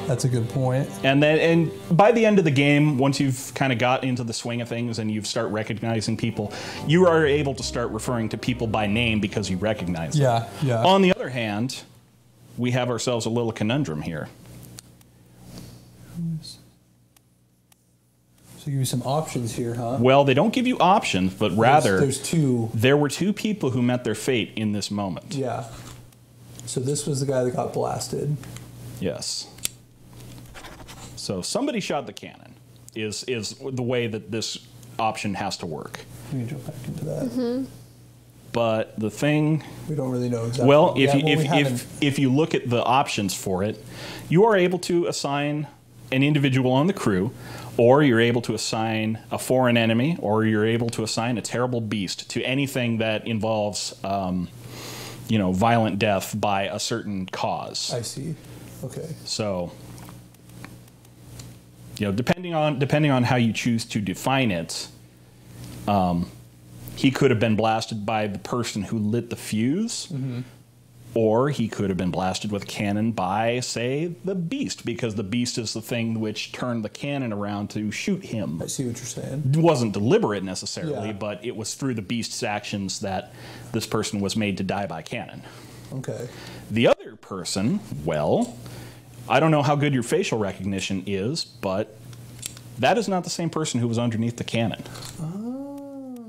S2: That's a good point.
S1: And by the end of the game, once you've kind of got into the swing of things and you start recognizing people, you are able to start referring to people by name because you recognize them.
S2: Yeah, yeah.
S1: On the other hand, we have ourselves a little conundrum here.
S2: So give you some options here, huh?
S1: Well, they don't give you options, but rather
S2: there's two.
S1: There were two people who met their fate in this moment.
S2: Yeah. So this was the guy that got blasted.
S1: Yes. So somebody shot the cannon is the way that this option has to work.
S2: Let me jump back into that.
S1: But the thing,
S2: we don't really know exactly.
S1: Well, if you look at the options for it, you are able to assign an individual on the crew, or you're able to assign a foreign enemy, or you're able to assign a terrible beast to anything that involves, violent death by a certain cause.
S2: I see. Okay.
S1: So, depending on how you choose to define it, he could have been blasted by the person who lit the fuse, or he could have been blasted with a cannon by, say, the beast, because the beast is the thing which turned the cannon around to shoot him.
S2: I see what you're saying.
S1: It wasn't deliberate necessarily, but it was through the beast's actions that this person was made to die by cannon.
S2: Okay.
S1: The other person, well, I don't know how good your facial recognition is, but that is not the same person who was underneath the cannon.
S2: Well,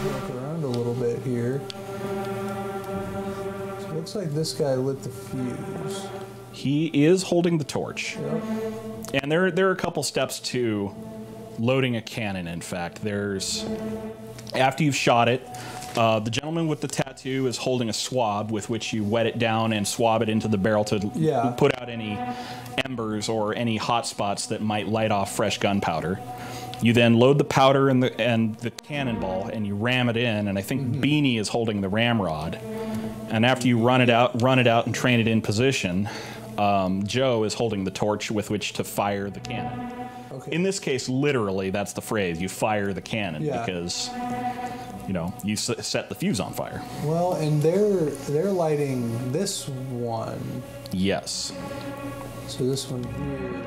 S2: look around a little bit here. So it looks like this guy lit the fuse.
S1: He is holding the torch.
S2: Yep.
S1: And there are a couple steps to loading a cannon, in fact. After you've shot it, the gentleman with the tattoo is holding a swab with which you wet it down and swab it into the barrel to put out any embers or any hot spots that might light off fresh gunpowder. You then load the powder and the cannonball and you ram it in, and I think Beanie is holding the ramrod. And after you run it out and train it in position, Joe is holding the torch with which to fire the cannon. Okay. In this case, literally, that's the phrase. You fire the cannon because you set the fuse on fire.
S2: Well, and they're lighting this one.
S1: Yes.
S2: So this one here,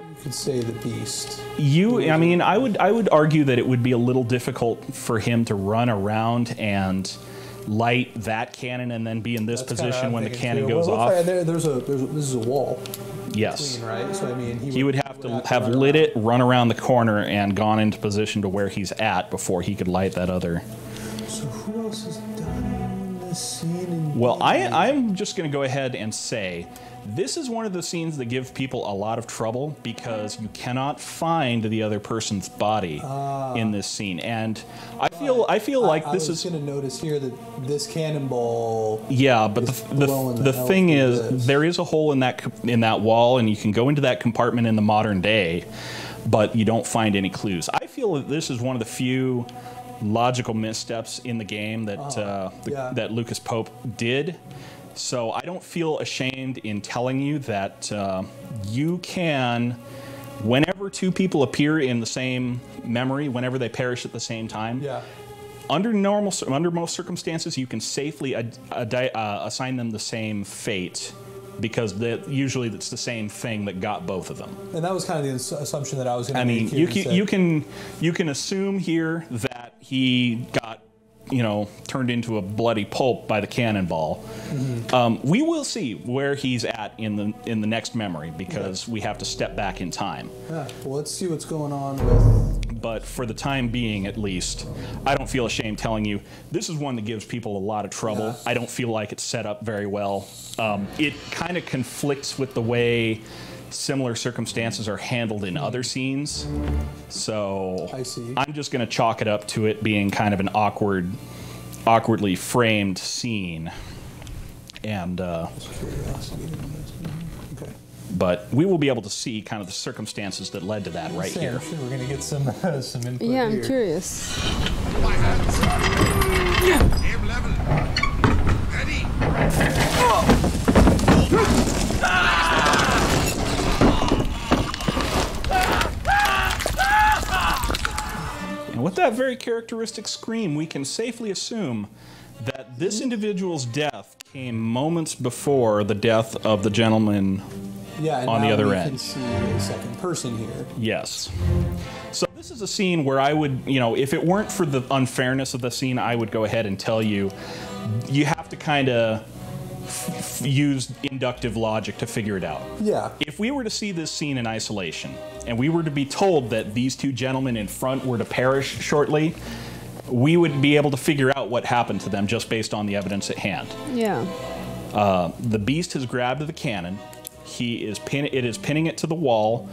S2: you could say the beast.
S1: I would argue that it would be a little difficult for him to run around and light that cannon and then be in this position when the cannon goes off.
S2: This is a wall.
S1: Yes.
S2: Between, right? So
S1: he would have to have lit it, run around the corner, and gone into position to where he's at before he could light that other.
S2: So who else has done this scene?
S1: Well, I'm just going to go ahead and say this is one of the scenes that give people a lot of trouble because you cannot find the other person's body in this scene, and I feel like this is.
S2: I was going to notice here that this cannonball.
S1: Yeah, but the thing is, there is a hole in that wall, and you can go into that compartment in the modern day, but you don't find any clues. I feel that this is one of the few logical missteps in the game that Lucas Pope did. So I don't feel ashamed in telling you that you can, whenever two people appear in the same memory, whenever they perish at the same time, under most circumstances, you can safely assign them the same fate because usually it's the same thing that got both of them.
S2: And that was kind of the assumption that I was going to make.
S1: You can assume here that he got turned into a bloody pulp by the cannonball. We will see where he's at in the next memory because we have to step back in time.
S2: Yeah. Well, let's see what's going on with.
S1: But for the time being, at least, I don't feel ashamed telling you this is one that gives people a lot of trouble. Yeah. I don't feel like it's set up very well. It kind of conflicts with the way similar circumstances are handled in other scenes. So
S2: I see.
S1: I'm just going to chalk it up to it being kind of an awkwardly framed scene. And but we will be able to see kind of the circumstances that led to that right here.
S2: I'm sure we're going to get some input
S3: Yeah, I'm
S2: here.
S3: curious.
S5: My hands. Aim level. Ready.
S1: with that very characteristic scream, we can safely assume that this individual's death came moments before the death of the gentleman on the other end.
S2: Can see a second person here.
S1: Yes. So this is a scene where I would, if it weren't for the unfairness of the scene, I would go ahead and tell you, you have to kind of use inductive logic to figure it out.
S2: Yeah.
S1: If we were to see this scene in isolation, and we were to be told that these two gentlemen in front were to perish shortly, we would be able to figure out what happened to them just based on the evidence at hand.
S3: Yeah.
S1: The beast has grabbed the cannon. It is pinning it to the wall.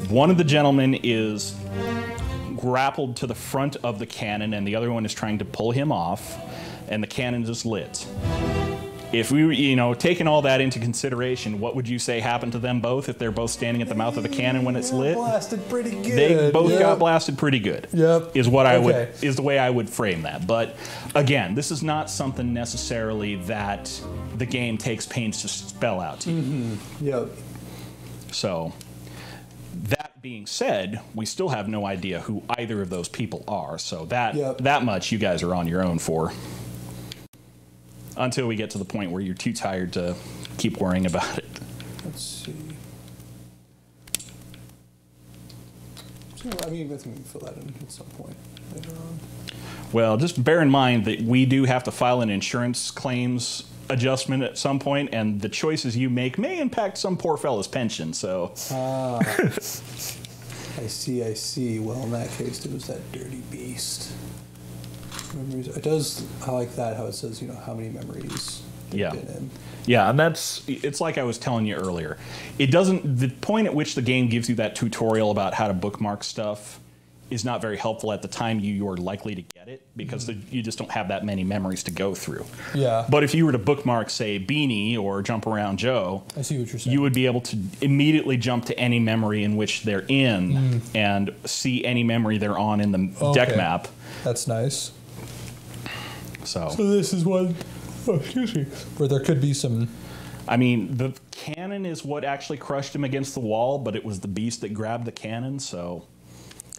S1: One of the gentlemen is grappled to the front of the cannon, and the other one is trying to pull him off, and the cannon is lit. If we were, taking all that into consideration, what would you say happened to them both if they're both standing at the mouth of the cannon when it's lit?
S2: Blasted pretty good.
S1: They both got blasted pretty good.
S2: Yep.
S1: Is the way I would frame that. But again, this is not something necessarily that the game takes pains to spell out to you.
S2: Mm-hmm. Yep.
S1: So, that being said, we still have no idea who either of those people are. So that much you guys are on your own for. Until we get to the point where you're too tired to keep worrying about it.
S2: Let's see. So, I think we can fill that in at some point later on.
S1: Well, just bear in mind that we do have to file an insurance claims adjustment at some point, and the choices you make may impact some poor fella's pension, so...
S2: I see. Well, in that case, it was that dirty beast. Memories. I like that, how it says, how many memories they've been in.
S1: Yeah, and it's like I was telling you earlier. The point at which the game gives you that tutorial about how to bookmark stuff is not very helpful at the time you're likely to get it, because you just don't have that many memories to go through.
S2: Yeah.
S1: But if you were to bookmark, say, Beanie or Jump Around Joe,
S2: I see what you're saying.
S1: You would be able to immediately jump to any memory in which they're in and see any memory they're on in the deck map.
S2: That's nice.
S1: So
S2: this is one, where there could be some...
S1: I mean, the cannon is what actually crushed him against the wall, but it was the beast that grabbed the cannon, so...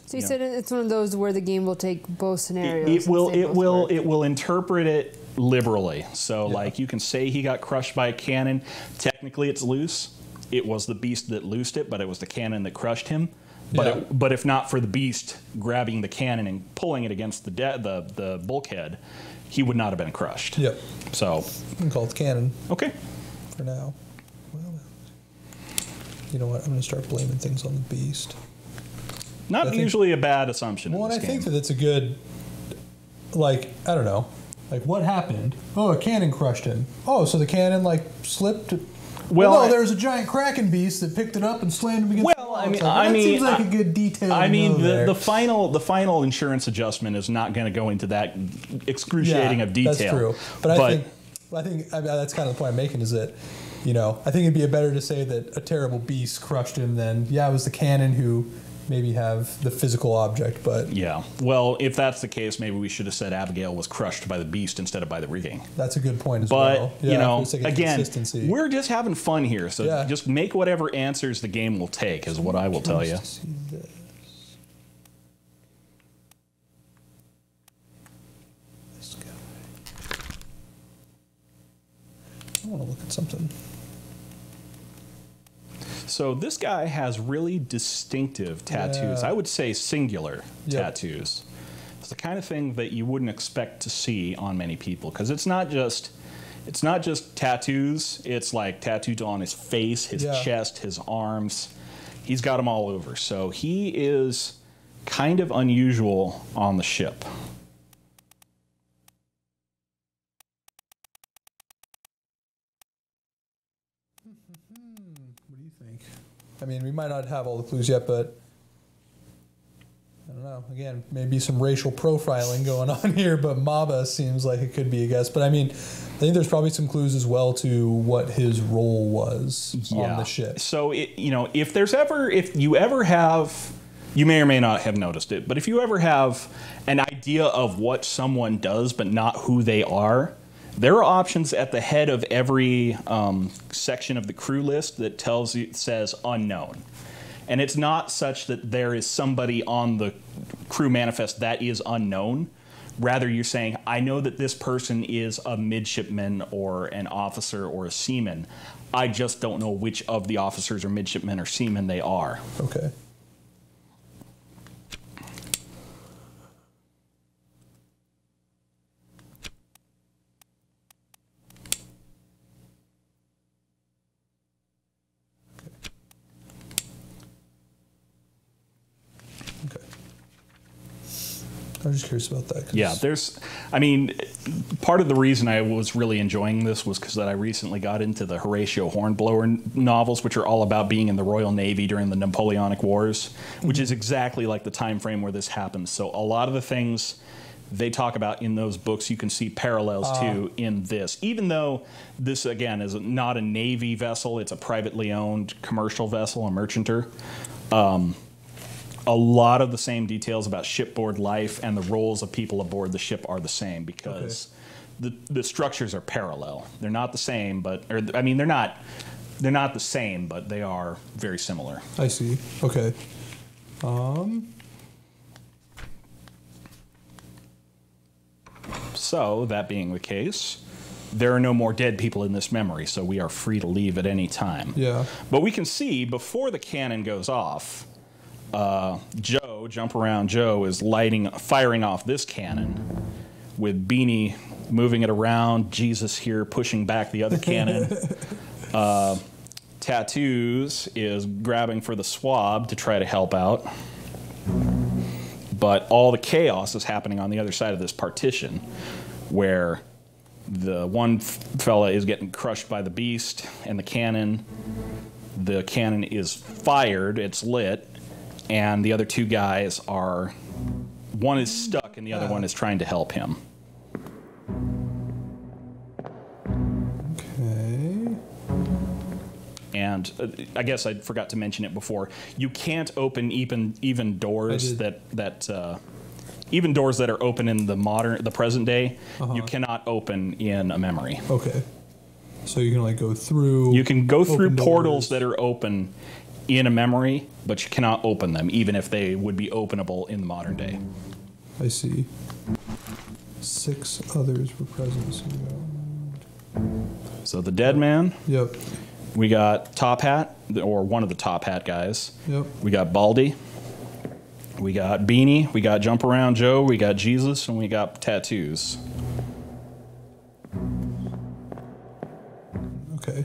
S3: So you said it's one of those where the game will take both scenarios.
S1: It will interpret it liberally. So, like, you can say he got crushed by a cannon. Technically, it's loose. It was the beast that loosed it, but it was the cannon that crushed him. But if not for the beast grabbing the cannon and pulling it against the bulkhead, he would not have been crushed.
S2: Yep.
S1: So
S2: you can call it cannon.
S1: Okay.
S2: For now. Well, you know what? I'm going to start blaming things on the beast.
S1: Not usually a bad assumption.
S2: Well, and I think that it's a good, I don't know, what happened? Oh, a cannon crushed him. Oh, so the cannon slipped. Well, no, there was a giant kraken beast that picked it up and slammed him against the wall. That seems like a good detail.
S1: I mean, the final insurance adjustment is not going to go into that excruciating of detail.
S2: That's true. But I think that's kind of the point I'm making, is that, I think it'd be better to say that a terrible beast crushed him than, it was the cannon who maybe have the physical object, but...
S1: Yeah. Well, if that's the case, maybe we should have said Abigail was crushed by the beast instead of by the rigging.
S2: That's a good point as well.
S1: But, again, we're just having fun here, so just make whatever answers the game will take is what I will tell you.
S2: See this. This guy. I want to look at something.
S1: So this guy has really distinctive tattoos. I would say singular tattoos. It's the kind of thing that you wouldn't expect to see on many people, because it's not just tattoos. It's like tattoos on his face, his chest, his arms. He's got them all over. So he is kind of unusual on the ship.
S2: I mean, we might not have all the clues yet, but I don't know. Again, maybe some racial profiling going on here, but Maba seems like it could be a guess. But I mean, I think there's probably some clues as well to what his role was on the ship.
S1: So, if you ever have, you may or may not have noticed it, but if you ever have an idea of what someone does but not who they are, there are options at the head of every section of the crew list that says unknown. And it's not such that there is somebody on the crew manifest that is unknown. Rather, you're saying, I know that this person is a midshipman or an officer or a seaman. I just don't know which of the officers or midshipmen or seamen they are.
S2: Okay. I was just curious about that.
S1: Yeah, I mean, part of the reason I was really enjoying this was because I recently got into the Horatio Hornblower novels, which are all about being in the Royal Navy during the Napoleonic Wars, which is exactly like the time frame where this happens. So a lot of the things they talk about in those books, you can see parallels to in this. Even though this, again, is not a Navy vessel, it's a privately owned commercial vessel, a merchanter. A lot of the same details about shipboard life and the roles of people aboard the ship are the same because the structures are parallel. They're not the same, but I mean they're not the same, but they are very similar.
S2: I see. Okay.
S1: So that being the case, there are no more dead people in this memory, so we are free to leave at any time.
S2: Yeah.
S1: But we can see before the cannon goes off. Joe, Jump Around Joe, is firing off this cannon with Beanie moving it around, Jesus here pushing back the other cannon. Tattoos is grabbing for the swab to try to help out. But all the chaos is happening on the other side of this partition where the one fella is getting crushed by the beast and the cannon is fired, it's lit. And the other two guys one is stuck and the other one is trying to help him.
S2: Okay.
S1: And I guess I forgot to mention it before. You can't open even doors even doors that are open in the present day. You cannot open in a memory.
S2: Okay. So you can only go through.
S1: You can go through portals that are open in a memory, but you cannot open them, even if they would be openable in the modern day.
S2: I see. 6 others were present.
S1: So the dead man.
S2: Yep.
S1: We got Top Hat, or one of the Top Hat guys.
S2: Yep.
S1: We got Baldy. We got Beanie. We got Jump Around Joe. We got Jesus, and we got Tattoos.
S2: Okay.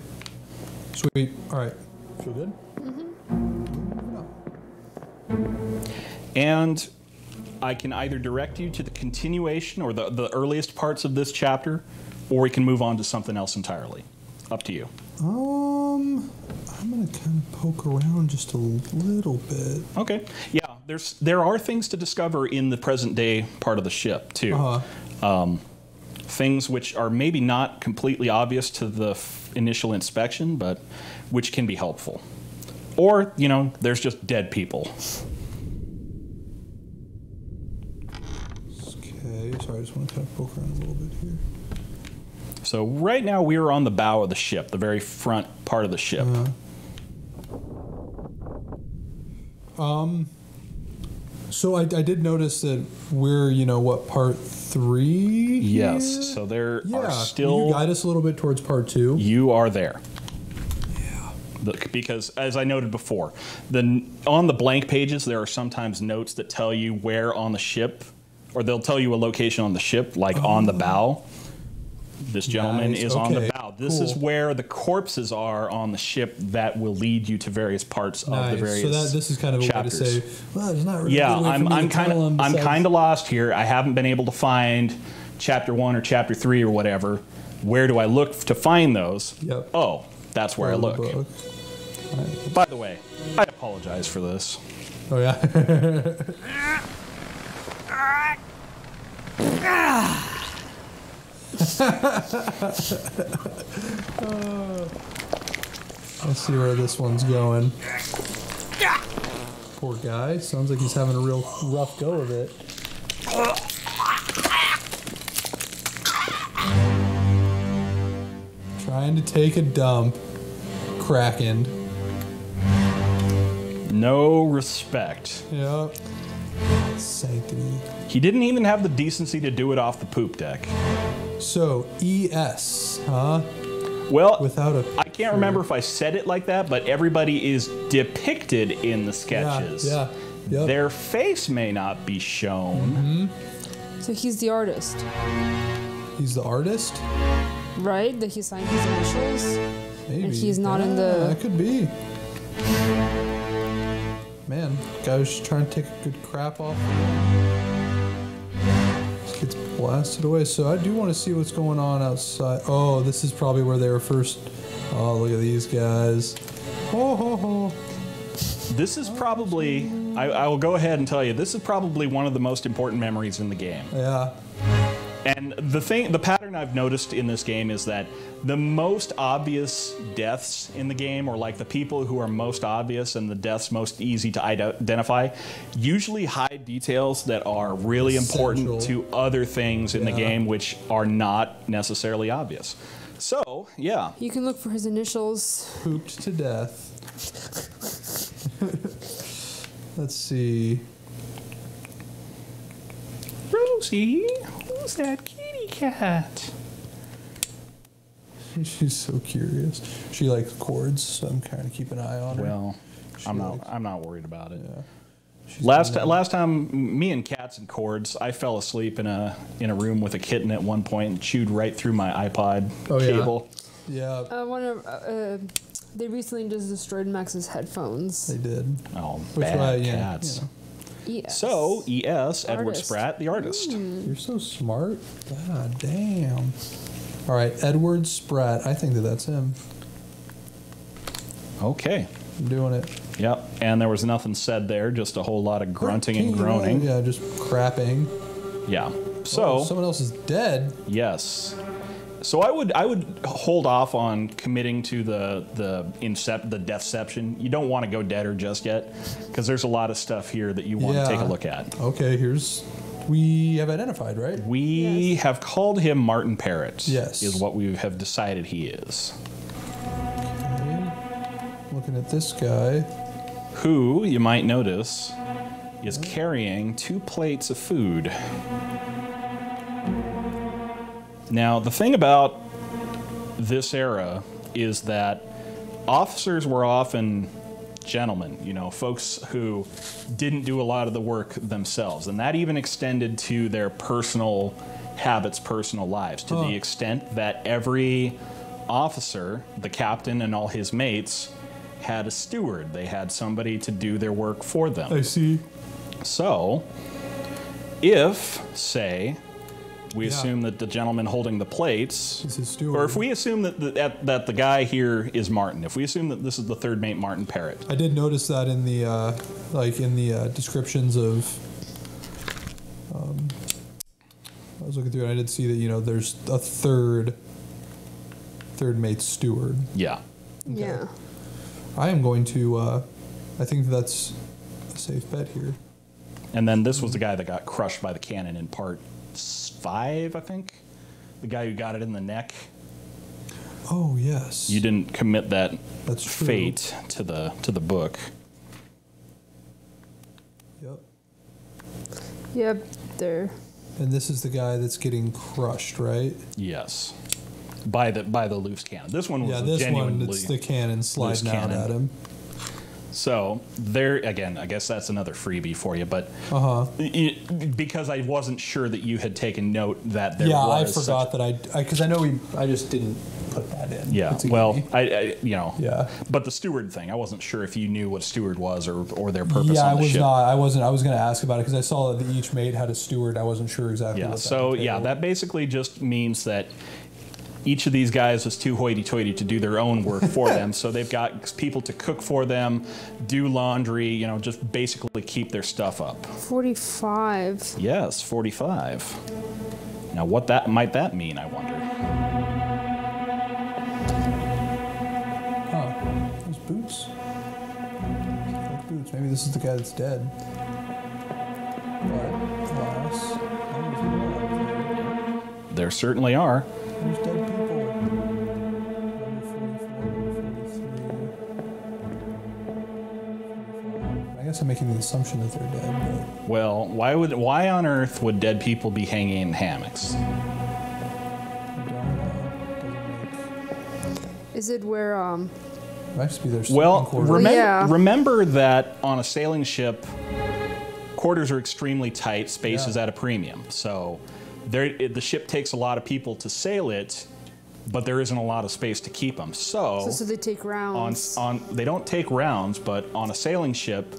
S2: Sweet. All right. Feel good?
S1: And I can either direct you to the continuation or the earliest parts of this chapter, or we can move on to something else entirely. Up to you.
S2: I'm gonna kind of poke around just a little bit.
S1: Okay. Yeah, there are things to discover in the present day part of the ship too. Things which are maybe not completely obvious to the initial inspection, but which can be helpful. Or, there's just dead people.
S2: Okay, sorry, I just want to kind of poke around a little bit here.
S1: So right now we are on the bow of the ship, the very front part of the ship.
S2: So I did notice that we're, part 3?
S1: Yes, so there are still...
S2: Can you guide us a little bit towards part 2?
S1: You are there. Because, as I noted before, on the blank pages, there are sometimes notes that tell you where on the ship, or they'll tell you a location on the ship, like on the bow. This gentleman is on the bow. This is where the corpses are on the ship that will lead you to various parts of the various
S2: So this is kind of a
S1: chapters.
S2: way to say, well, there's not really
S1: yeah,
S2: a way for me
S1: I'm
S2: to tell them
S1: I'm
S2: besides-
S1: kind of lost here. I haven't been able to find chapter 1 or chapter 3 or whatever. Where do I look to find those?
S2: Yep.
S1: Oh, that's where I look.
S2: Book.
S1: By the way, I apologize for this.
S2: Oh, yeah. Let's see where this one's going. Poor guy. Sounds like he's having a real rough go of it. Trying to take a dump. Kraken.
S1: No respect.
S2: Yep. Sanctity.
S1: He didn't even have the decency to do it off the poop deck.
S2: So, ES, huh?
S1: Well,
S2: Without
S1: I can't remember if I said it like that, but everybody is depicted in the sketches.
S2: Yeah. Yep.
S1: Their face may not be shown.
S3: So he's the artist,
S2: He's the artist?
S3: right? That he signed his initials.
S2: Maybe.
S3: And he's not in the-
S2: That could be. Man, guy was just trying to take a good crap off. Just gets blasted away. So I do want to see what's going on outside. Oh, this is probably where they were first. Oh, look at these guys. Ho, ho, ho.
S1: This is probably, I will go ahead and tell you, this is probably one of the most important memories in the game.
S2: Yeah.
S1: And the pattern I've noticed in this game is that the most obvious deaths in the game, or like the people who are most obvious and the deaths most easy to identify, usually hide details that are really important to other things in the game which are not necessarily obvious. So, yeah.
S3: You can look for his initials.
S2: Pooped to death. Let's see.
S1: Rosie, who's that kitty cat?
S2: She's so curious. She likes chords, so I'm kind of keeping an eye on her.
S1: Well, I'm not worried about it.
S2: Yeah.
S1: Last time, me and cats and cords, I fell asleep in a room with a kitten at one point and chewed right through my iPod cable.
S2: Yeah.
S3: They recently just destroyed Max's headphones.
S2: They did.
S1: Oh,
S2: Which
S1: bad
S2: way,
S1: cats.
S3: ES.
S1: So, ES, Edward
S3: Artist.
S1: Spratt, the artist.
S2: You're so smart. God damn. All right, Edward Spratt. I think that's him.
S1: Okay.
S2: I'm doing it.
S1: Yep. And there was nothing said there, just a whole lot of grunting and groaning.
S2: Yeah, just crapping.
S1: Yeah. So,
S2: someone else is dead.
S1: yes. So I would hold off on committing to the deathception. You don't want to go deader just yet, because there's a lot of stuff here that you want to take a look at.
S2: Okay, we have identified, right?
S1: We have called him Martin Parrott.
S2: Yes.
S1: Is what we have decided he is.
S2: Okay. Looking at this guy.
S1: Who, you might notice, is carrying 2 plates of food. Now, the thing about this era is that officers were often gentlemen, you know, folks who didn't do a lot of the work themselves. And that even extended to their personal habits, personal lives, to the extent that every officer, the captain and all his mates, had a steward. They had somebody to do their work for them.
S2: I see.
S1: So, if, say, we assume that the gentleman holding the plates,
S2: is his steward.
S1: or if we assume that the guy here is Martin, if we assume that this is the third mate, Martin Parrott.
S2: I did notice that in the descriptions of. I was looking through and I did see that, you know, there's a third mate steward.
S1: Yeah.
S2: Okay.
S3: Yeah.
S2: I am going to. I think that's a safe bet here.
S1: And then this was the guy that got crushed by the cannon in part 5, I think. The guy who got it in the neck.
S2: Oh yes.
S1: You didn't commit that
S2: That's true.
S1: fate to the book.
S2: Yep.
S3: Yep. There.
S2: And this is the guy that's getting crushed, right?
S1: Yes. By the loose cannon. This one was
S2: Yeah,
S1: a
S2: this
S1: genuinely
S2: one, it's the cannon sliding
S1: loose
S2: out
S1: cannon.
S2: at him.
S1: So there again, I guess that's another freebie for you, but because I wasn't sure that you had taken note that there was.
S2: I forgot that because I know I just didn't put that in.
S1: Yeah, well, I you know.
S2: Yeah.
S1: But the steward thing, I wasn't sure if you knew what a steward was or their purpose
S2: Yeah,
S1: on the ship.
S2: I wasn't. I was going to ask about it because I saw that each mate had a steward. I wasn't sure exactly.
S1: Yeah.
S2: What
S1: So
S2: that entailed.
S1: that basically just means that each of these guys is too hoity-toity to do their own work for them, so they've got people to cook for them, do laundry, you know, just basically keep their stuff up.
S3: 45.
S1: Yes, 45. Now, what might that mean, I wonder?
S2: Those boots. Like boots. Maybe this is the guy that's dead. But alas,
S1: There certainly are.
S2: there's dead people. Number 44, number 43, 45. making the assumption that they're dead. But.
S1: Well, why on earth would dead people be hanging in hammocks?
S3: Is it where
S2: Might just be their
S1: remember that on a sailing ship, quarters are extremely tight, space is at a premium. So the ship takes a lot of people to sail it, but there isn't a lot of space to keep them. So
S3: they take rounds.
S1: They don't take rounds, but on a sailing ship,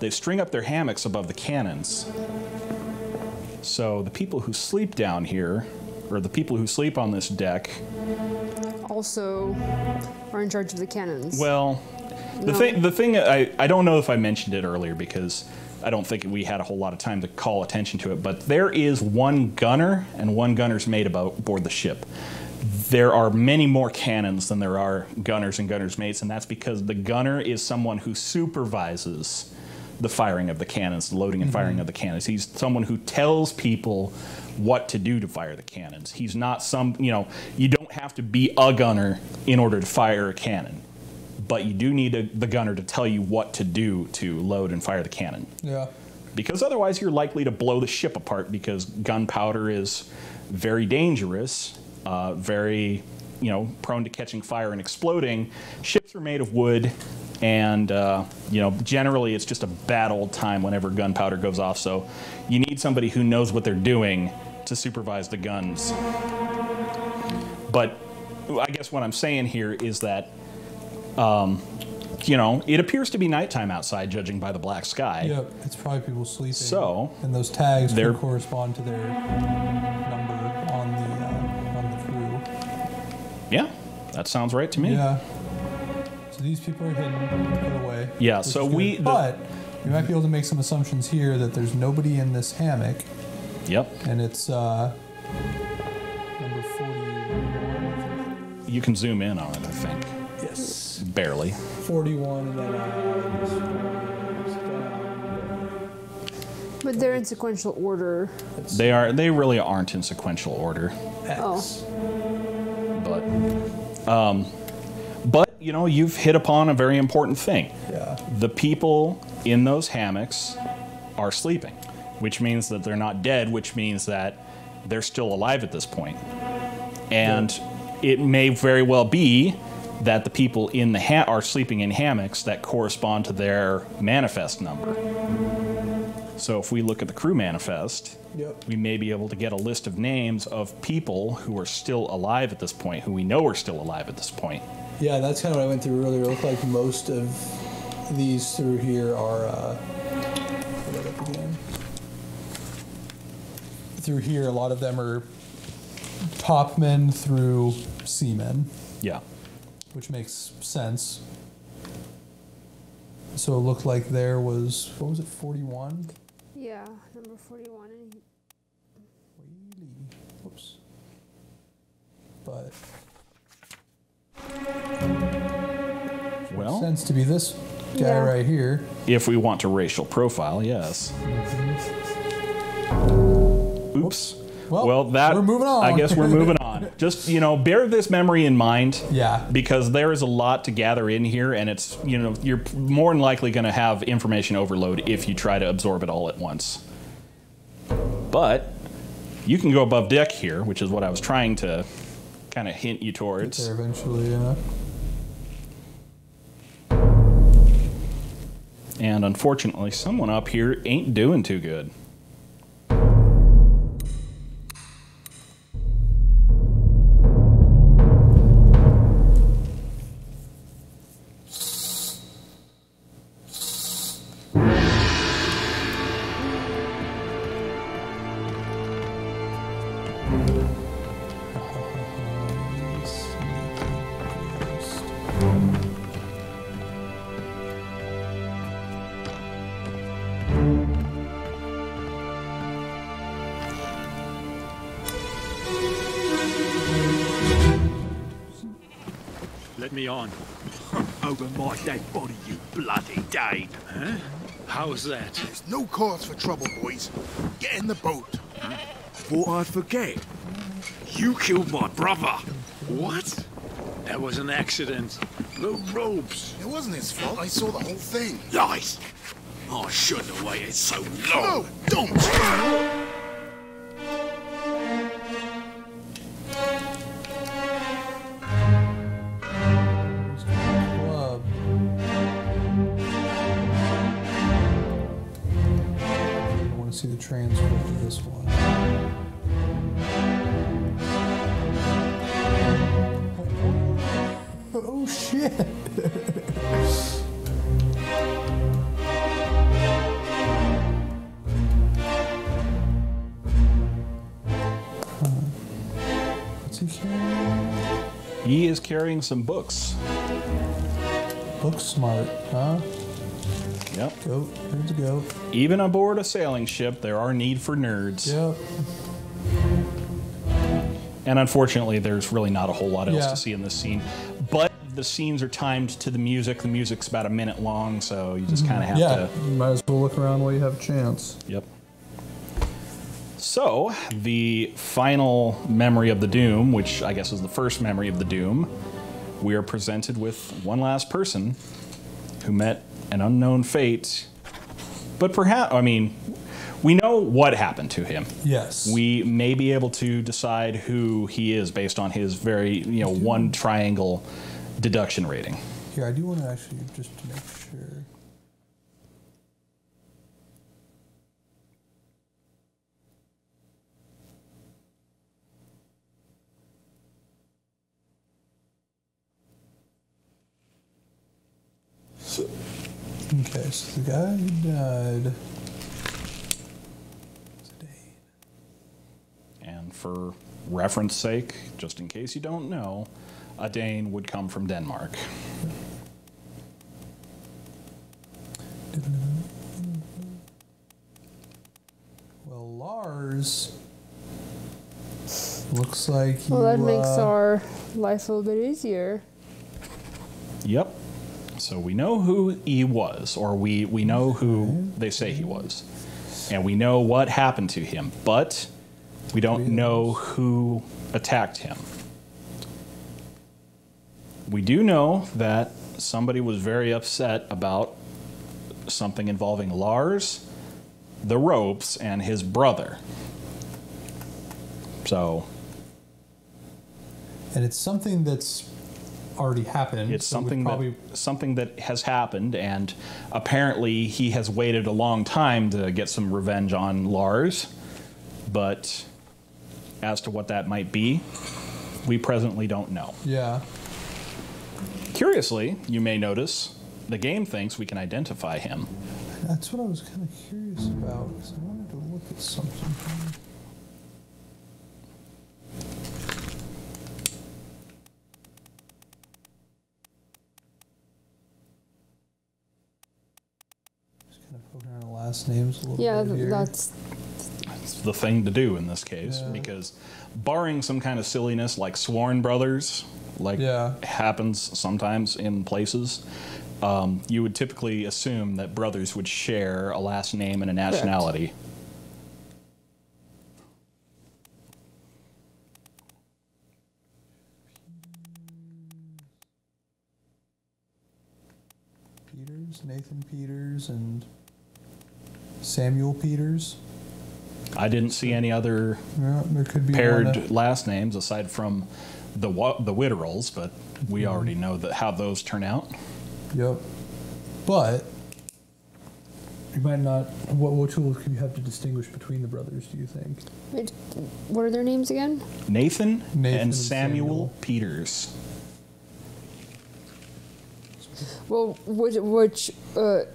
S1: they string up their hammocks above the cannons. So the people who sleep down here, or the people who sleep on this deck,
S3: also are in charge of the cannons.
S1: Well, the thing I don't know if I mentioned it earlier because I don't think we had a whole lot of time to call attention to it, but there is one gunner and one gunner's mate aboard the ship. There are many more cannons than there are gunners and gunners' mates, and that's because the gunner is someone who supervises the firing of the cannons, the loading and firing of the cannons. He's someone who tells people what to do to fire the cannons. He's not you don't have to be a gunner in order to fire a cannon, but you do need the gunner to tell you what to do to load and fire the cannon.
S2: Yeah.
S1: Because otherwise you're likely to blow the ship apart because gunpowder is very dangerous, very, prone to catching fire and exploding. Ships are made of wood, and, generally it's just a bad old time whenever gunpowder goes off. So you need somebody who knows what they're doing to supervise the guns. But I guess what I'm saying here is that, it appears to be nighttime outside, judging by the black sky.
S2: Yep, it's probably people sleeping.
S1: So,
S2: and those tags could correspond to their number on the crew.
S1: Yeah, that sounds right to me.
S2: Yeah. So these people are hidden, put away.
S1: Yeah. So
S2: but we might be able to make some assumptions here that there's nobody in this hammock.
S1: Yep.
S2: And it's number 41.
S1: You can zoom in on it, I think.
S2: Yes.
S1: Barely.
S2: 41 and then
S3: But they're in sequential order.
S1: They really aren't in sequential order.
S2: X.
S1: But you've hit upon a very important thing.
S2: Yeah.
S1: The people in those hammocks are sleeping, which means that they're not dead, which means that they're still alive at this point. And it may very well be that the people in the are sleeping in hammocks that correspond to their manifest number. So if we look at the crew manifest, we may be able to get a list of names of people who are still alive at this point, who we know are still alive at this point.
S2: Yeah, that's kind of what I went through earlier. It looked like most of these through here are... Through here, a lot of them are topmen through seamen.
S1: Yeah.
S2: Which makes sense. So it looked like there was, what was it, 41?
S3: Yeah, number 41.
S2: Whoops. But...
S1: Well...
S2: Makes sense to be this guy right here.
S1: If we want to racial profile, yes. Oops.
S2: Well,
S1: we're moving on. I guess we're moving on. Just, bear this memory in mind.
S2: Yeah.
S1: Because there is a lot to gather in here, and it's, you're more than likely going to have information overload if you try to absorb it all at once. But you can go above deck here, which is what I was trying to kind of hint you towards.
S2: Get there eventually, yeah.
S1: And unfortunately, someone up here ain't doing too good.
S4: Let me on. Over my dead body, you bloody Dane. Huh? How's that?
S5: There's no cause for trouble, boys. Get in the boat.
S4: Thought I'd forget. You killed my brother. What? That was an accident. The ropes.
S5: It wasn't his fault. I saw the whole thing.
S4: Lies. I shouldn't have waited so long. No, don't!
S2: See the transcript of this one. Oh shit! What's he carrying?
S1: He is carrying some books.
S2: Book smart, huh?
S1: Yep.
S2: Goat. There's a goat.
S1: Even aboard a sailing ship, there are need for nerds.
S2: Yep.
S1: And unfortunately, there's really not a whole lot else to see in this scene. But the scenes are timed to the music. The music's about a minute long, so you just kind of have to...
S2: You might as well look around while you have a chance.
S1: Yep. So, the final memory of the Doom, which I guess is the first memory of the Doom, we are presented with one last person who met an unknown fate, but perhaps, I mean, we know what happened to him.
S2: Yes.
S1: We may be able to decide who he is based on his very, one triangle deduction rating.
S2: Here, I do want to actually, just to make sure. Okay, so the guy who died was a Dane.
S1: And for reference sake, just in case you don't know, a Dane would come from Denmark.
S2: Well, Lars looks like he...
S3: Well, that makes our life a little bit easier.
S1: Yep. So we know who he was, or we know who they say he was. And we know what happened to him, but we don't know who attacked him. We do know that somebody was very upset about something involving Lars, the ropes, and his brother. So...
S2: And it's something that's already happened.
S1: It's something that has happened, and apparently he has waited a long time to get some revenge on Lars. But as to what that might be, we presently don't know.
S2: Yeah.
S1: Curiously, you may notice the game thinks we can identify him.
S2: That's what I was kind of curious about, because I wanted to look at something here. Last names a little bit here.
S3: That's
S1: the thing to do in this case, because barring some kind of silliness like Sworn Brothers, like happens sometimes in places, you would typically assume that brothers would share a last name and a nationality.
S2: Peters, Nathan Peters, and Samuel Peters.
S1: I didn't see any other
S2: there could be
S1: paired last names aside from the Witterells, but we already know how those turn out.
S2: Yep. But you might not. What tools could you have to distinguish between the brothers, do you think?
S3: Wait, what are their names again?
S1: Nathan and Samuel Peters.
S3: Well, which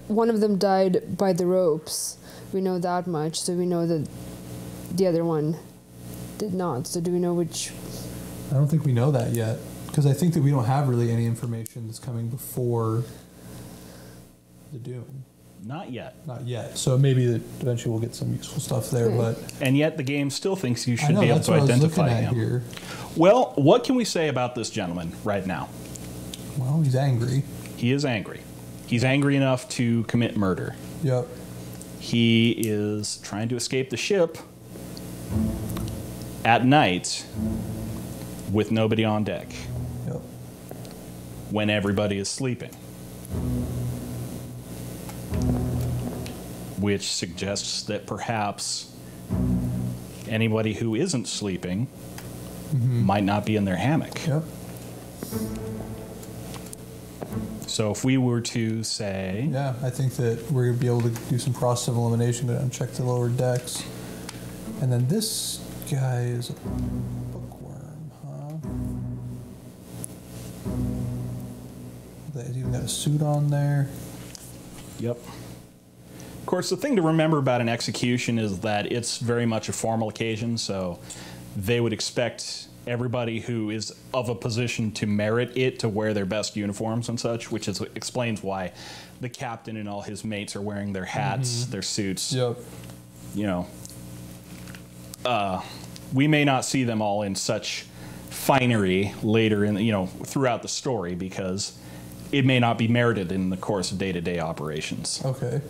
S3: one of them died by the ropes. We know that much, so we know that the other one did not. So do we know which?
S2: I don't think we know that yet, because I think that we don't have really any information that's coming before the Doom.
S1: Not yet.
S2: Not yet. So maybe that eventually we'll get some useful stuff there, but...
S1: And yet the game still thinks you should be able to identify him.
S2: Here.
S1: Well, what can we say about this gentleman right now?
S2: Well, he's angry.
S1: He is angry. He's angry enough to commit murder.
S2: Yep.
S1: He is trying to escape the ship at night with nobody on deck.
S2: Yep.
S1: When everybody is sleeping. which suggests that perhaps anybody who isn't sleeping might not be in their hammock.
S2: Yep.
S1: So if we were to say...
S2: Yeah, I think that we're going to be able to do some process of elimination and check the lower decks. And then this guy is a bookworm, huh? He's even got a suit on there.
S1: Yep. Of course, the thing to remember about an execution is that it's very much a formal occasion, so they would expect everybody who is of a position to merit it to wear their best uniforms and such, which explains why the captain and all his mates are wearing their hats, their suits.
S2: Yep.
S1: You know, we may not see them all in such finery later in, throughout the story, because it may not be merited in the course of day-to-day operations.
S2: Okay.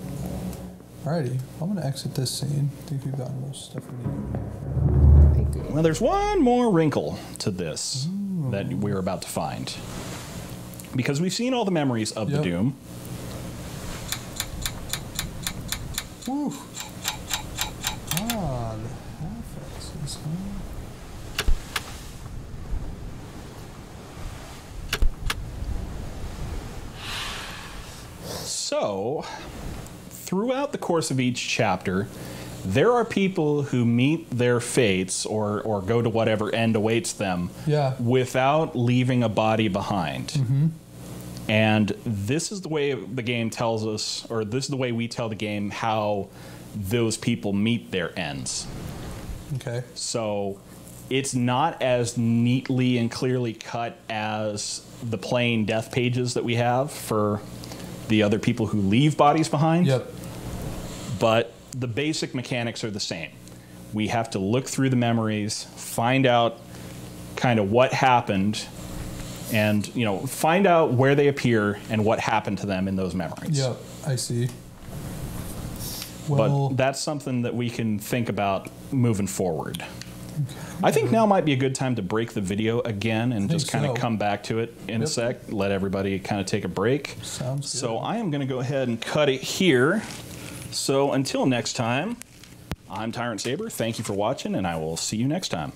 S2: Alrighty, I'm going to exit this scene. I think we've gotten most stuff we need.
S1: Well, there's one more wrinkle to this that we're about to find. Because we've seen all the memories of the Doom.
S2: Woo. Ah, the half-X's, huh?
S1: So, throughout the course of each chapter, there are people who meet their fates or go to whatever end awaits them without leaving a body behind. And this is the way the game tells us, or this is the way we tell the game how those people meet their ends.
S2: Okay.
S1: So it's not as neatly and clearly cut as the plain death pages that we have for the other people who leave bodies behind.
S2: Yep.
S1: But the basic mechanics are the same. We have to look through the memories, find out kind of what happened, and find out where they appear and what happened to them in those memories.
S2: Yep, I see. Well,
S1: but that's something that we can think about moving forward. Okay. I think now might be a good time to break the video again and just kind of come back to it in a sec. Let everybody kind of take a break.
S2: Sounds good.
S1: So I am going to go ahead and cut it here. So until next time, I'm Tyrant Saber. Thank you for watching, and I will see you next time.